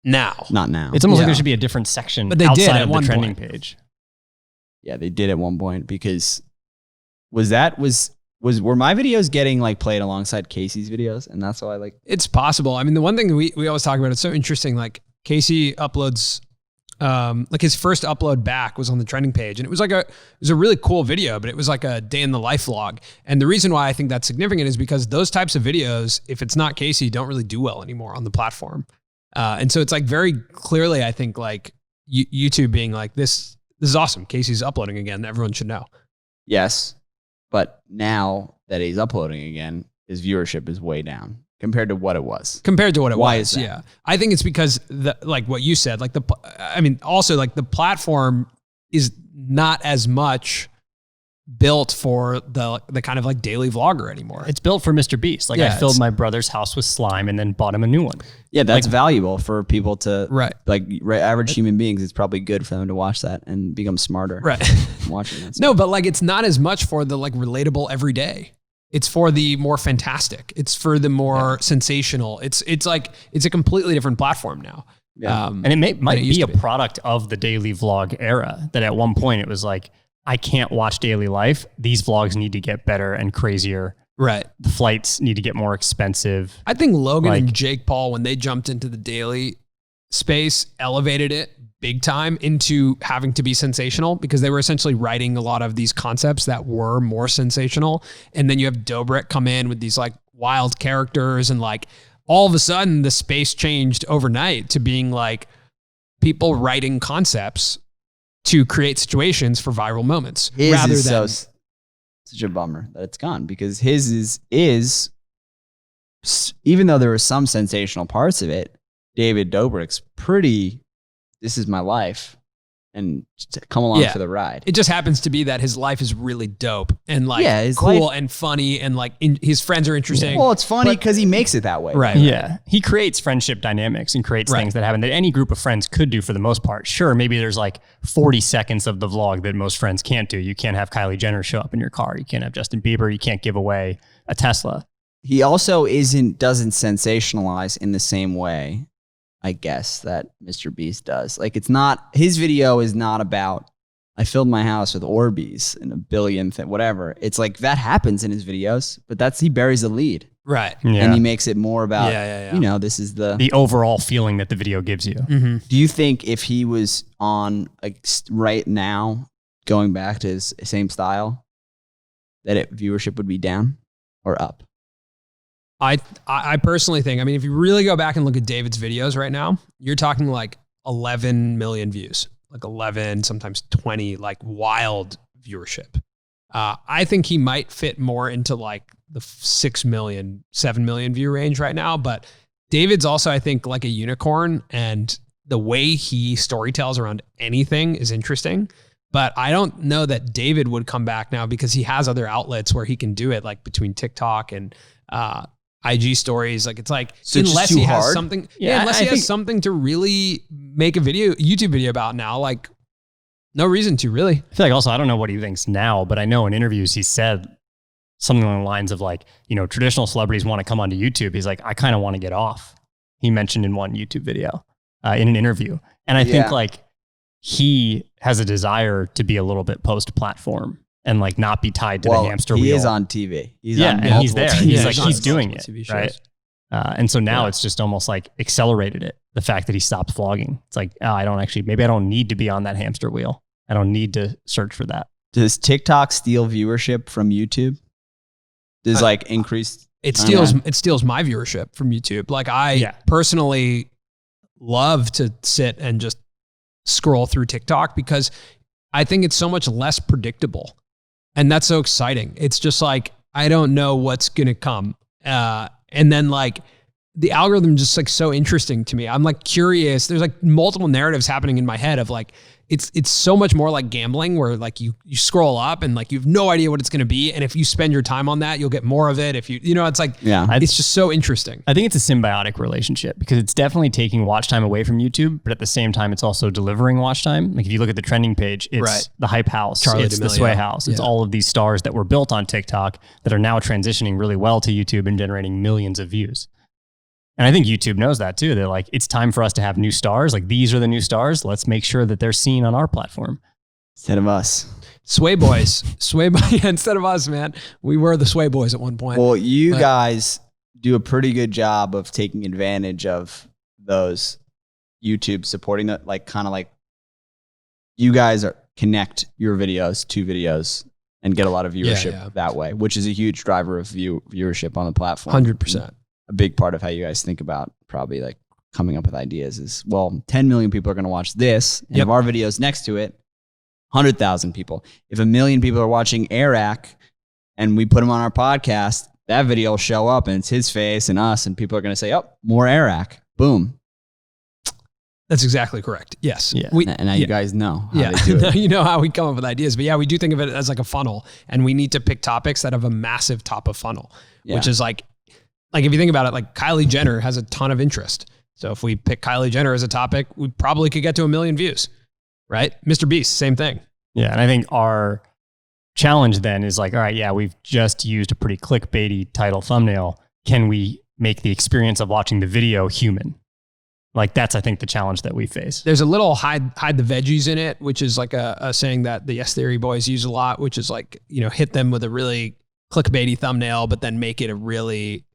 Now. Not now. It's almost like there should be a different section but they outside did at of one the trending point. page. Yeah, they did at one point because were my videos getting like played alongside Casey's videos? And that's why it's possible. I mean, the one thing we always talk about, it's so interesting. Like Casey uploads, like his first upload back was on the trending page and it was a really cool video, but it was like a day in the life vlog. And the reason why I think that's significant is because those types of videos, if it's not Casey, don't really do well anymore on the platform. And so it's like very clearly, I think like YouTube being like, this is awesome. Casey's uploading again. Everyone should know. Yes. But now that he's uploading again, his viewership is way down compared to what it was. Why is that? Yeah. I think it's because like what you said, like also like the platform is not as much built for the kind of like daily vlogger anymore. It's built for Mr. Beast. Like I filled my brother's house with slime and then bought him a new one. Yeah, that's valuable for people to like average human beings. It's probably good for them to watch that and become smarter. Right. Watching that. No, but like it's not as much for the like relatable everyday. It's for the more fantastic. It's for the more sensational. It's a completely different platform now. Yeah. And it might be a product of the daily vlog era, that at one point it was like, I can't watch daily life. These vlogs need to get better and crazier. Right. The flights need to get more expensive. I think Logan and Jake Paul, when they jumped into the daily space, elevated it big time into having to be sensational, because they were essentially writing a lot of these concepts that were more sensational. And then you have Dobrik come in with these like wild characters, and like all of a sudden the space changed overnight to being like people writing concepts to create situations for viral moments. Rather than such a bummer that it's gone, because his is even though there were some sensational parts of it, David Dobrik's pretty, this is my life, and come along for the ride. It just happens to be that his life is really dope and like cool and funny, and like his friends are interesting. Well, it's funny because he makes it that way. Right. Yeah. He creates friendship dynamics and creates things that happen that any group of friends could do for the most part. Sure, maybe there's like 40 seconds of the vlog that most friends can't do. You can't have Kylie Jenner show up in your car. You can't have Justin Bieber. You can't give away a Tesla. He also doesn't sensationalize in the same way, I guess, that Mr. Beast does. Like, it's not, his video is not about, I filled my house with Orbeez and a billion whatever. It's like that happens in his videos, but he buries the lead. Right. Yeah. And he makes it more about, you know, this is the overall feeling that the video gives you. Mm-hmm. Do you think if he was on like right now, going back to his same style, that viewership would be down or up? I personally think, I mean, if you really go back and look at David's videos right now, you're talking like 11 million views, like 11, sometimes 20, like wild viewership. I think he might fit more into like the 6 million, 7 million view range right now. But David's also, I think, like a unicorn, and the way he storytells around anything is interesting. But I don't know that David would come back now, because he has other outlets where he can do it, like between TikTok and IG stories. Like, it's like, so unless he has hard? something, unless he has something to really make a YouTube video about now, like no reason to really. I feel like also, I don't know what he thinks now, but I know in interviews he said something along the lines of like, you know, traditional celebrities want to come onto YouTube. He's like, I kind of want to get off. He mentioned in one YouTube video, in an interview. And I think like he has a desire to be a little bit post-platform and like not be tied to the hamster wheel. He is on TV. He's on and he's there. He's like, he's doing it, TV shows. right? And so now it's just almost like accelerated it. The fact that he stopped vlogging. It's like, maybe I don't need to be on that hamster wheel. I don't need to search for that. Does TikTok steal viewership from YouTube? Does like increase? It steals my viewership from YouTube. Like I personally love to sit and just scroll through TikTok, because I think it's so much less predictable. And that's so exciting. It's just like, I don't know what's going to come. And then like the algorithm just like so interesting to me. I'm like curious. There's like multiple narratives happening in my head of like, it's so much more like gambling, where like you scroll up and like you have no idea what it's going to be. And if you spend your time on that, you'll get more of it. If it's like, it's just so interesting. I think it's a symbiotic relationship, because it's definitely taking watch time away from YouTube, but at the same time, it's also delivering watch time. Like if you look at the trending page, it's the Hype House, Charli it's D'Amelio. the Sway House. It's all of these stars that were built on TikTok that are now transitioning really well to YouTube and generating millions of views. And I think YouTube knows that too. They're like, it's time for us to have new stars. Like, these are the new stars. Let's make sure that they're seen on our platform. Instead of us. Sway Boys. Instead of us, man. We were the Sway Boys at one point. Well, you guys do a pretty good job of taking advantage of those YouTube supporting that. Like, kind of like you guys connect your videos to videos and get a lot of viewership that way, which is a huge driver of viewership on the platform. 100%. A big part of how you guys think about probably like coming up with ideas is, well, 10 million people are going to watch this. And if our video's next to it, 100,000 people. If 1 million people are watching Eric and we put him on our podcast, that video will show up and it's his face and us, and people are going to say, oh, more Eric. Boom. That's exactly correct. Yes. Yeah. And now you guys know how they do it. You know how we come up with ideas. But we do think of it as like a funnel, and we need to pick topics that have a massive top of funnel, which is like if you think about it, like Kylie Jenner has a ton of interest. So if we pick Kylie Jenner as a topic, we probably could get to 1 million views, right? Mr. Beast, same thing. Yeah. And I think our challenge then is like, all right, we've just used a pretty clickbaity title thumbnail. Can we make the experience of watching the video human? Like that's, I think, the challenge that we face. There's a little hide the veggies in it, which is like a saying that the Yes Theory boys use a lot, which is like, hit them with a really clickbaity thumbnail, but then make it a really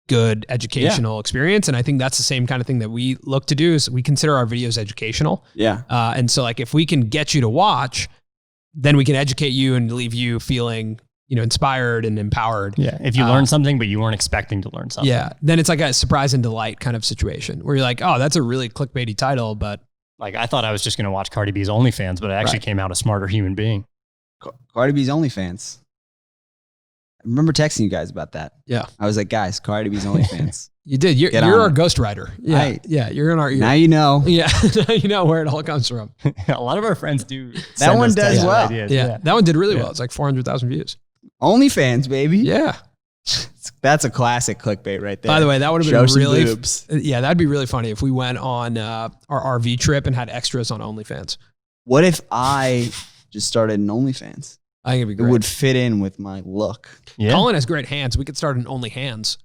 good educational experience. And I think that's the same kind of thing that we look to do, is we consider our videos educational. Yeah. And so like if we can get you to watch, then we can educate you and leave you feeling inspired and empowered. Yeah. If you learn something, but you weren't expecting to learn something. Yeah. Then it's like a surprise and delight kind of situation where you're like, oh, that's a really clickbaity title, but like I thought I was just going to watch Cardi B's OnlyFans, but I actually came out a smarter human being. Cardi B's OnlyFans. I remember texting you guys about that. Yeah. I was like, guys, Cardi B's OnlyFans. You did. You're our ghostwriter. Yeah. Yeah. You're in our ear. Now you know. Yeah. Now you know where it all comes from. A lot of our friends do. That one does well. Yeah. That one did really well. It's like 400,000 views. OnlyFans, baby. Yeah. That's a classic clickbait right there. By the way, that would have Show been really, boobs. that'd be really funny if we went on our RV trip and had extras on OnlyFans. What if I just started an OnlyFans? I think it'd be great. It would fit in with my look. Yeah. Colin has great hands. We could start an Only Hands.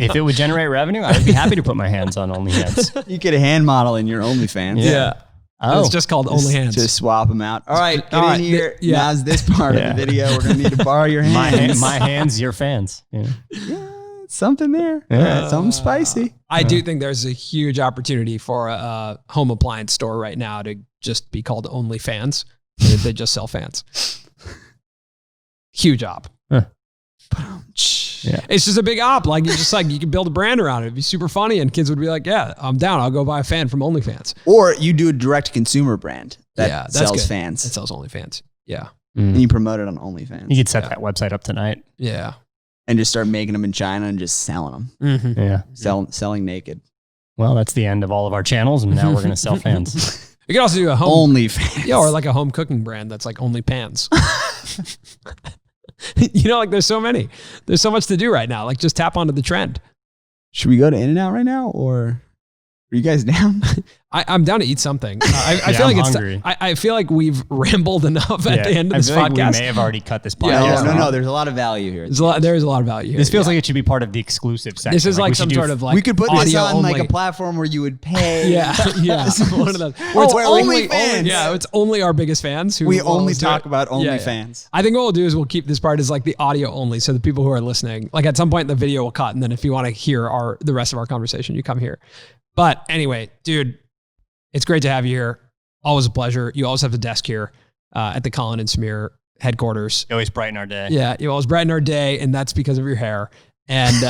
If it would generate revenue, I would be happy to put my hands on OnlyFans. You get a hand model in your OnlyFans. Yeah. Oh. It's just called Only Hands. To swap them out. All right, get in here. Now's this part of the video. We're going to need to borrow your hands. My hands, your fans. Yeah. Something there. Something spicy. I do think there's a huge opportunity for a home appliance store right now to just be called Only Fans. They just sell fans. Huge op. Yeah. It's just a big op. Like you can build a brand around it. It'd be super funny, and kids would be like, "Yeah, I'm down. I'll go buy a fan from OnlyFans." Or you do a direct consumer brand that sells good. fans. It sells OnlyFans. Yeah. And you promote it on OnlyFans. You could set that website up tonight. Yeah. And just start making them in China and just selling them. Mm-hmm. Yeah. Selling naked. Well, that's the end of all of our channels, and now we're going to sell fans. You could also do a home OnlyFans. Yeah, or like a home cooking brand that's like Only Pans. Like there's so many. There's so much to do right now. Like just tap onto the trend. Should we go to In-N-Out right now, or are you guys down? I'm down to eat something. I feel like hungry. I feel like we've rambled enough at the end of this I feel podcast. like we may have already cut this podcast. No. There's a lot of value here. There is a lot of value here. This feels like it should be part of the exclusive section. This is like some sort of like we could put this on only. like a platform where you would pay. Yeah. One of those. OnlyFans. Yeah, it's only our biggest fans who We only do talk it. about Yeah. OnlyFans. I think what we'll do is we'll keep this part as like the audio only, so the people who are listening, like at some point the video will cut, and then if you want to hear the rest of our conversation, you come here. But anyway, dude, it's great to have you here. Always a pleasure. You always have the desk here at the Colin and Samir headquarters. You always brighten our day. Yeah, you always brighten our day, and that's because of your hair. And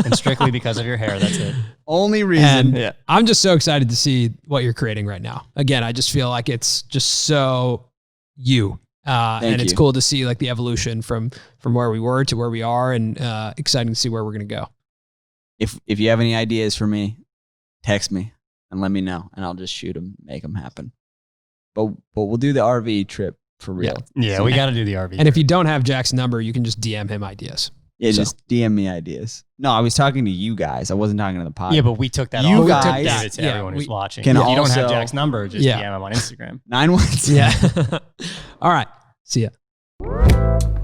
and strictly because of your hair, that's it. Only reason. I'm just so excited to see what you're creating right now. Again, I just feel like it's just so you. And it's cool to see like the evolution from where we were to where we are, and exciting to see where we're going to go. If you have any ideas for me, text me and let me know, and I'll just shoot them, make them happen. But we'll do the RV trip for real. Yeah, we got to do the RV. And if you don't have Jack's number, you can just DM him ideas. Yeah, just DM me ideas. No, I was talking to you guys. I wasn't talking to the podcast. Yeah, but we took that. You off. guys, We gave it to everyone who's watching. Can If you don't have also- Jack's number, just DM him on Instagram. 917. Yeah. All right. See ya.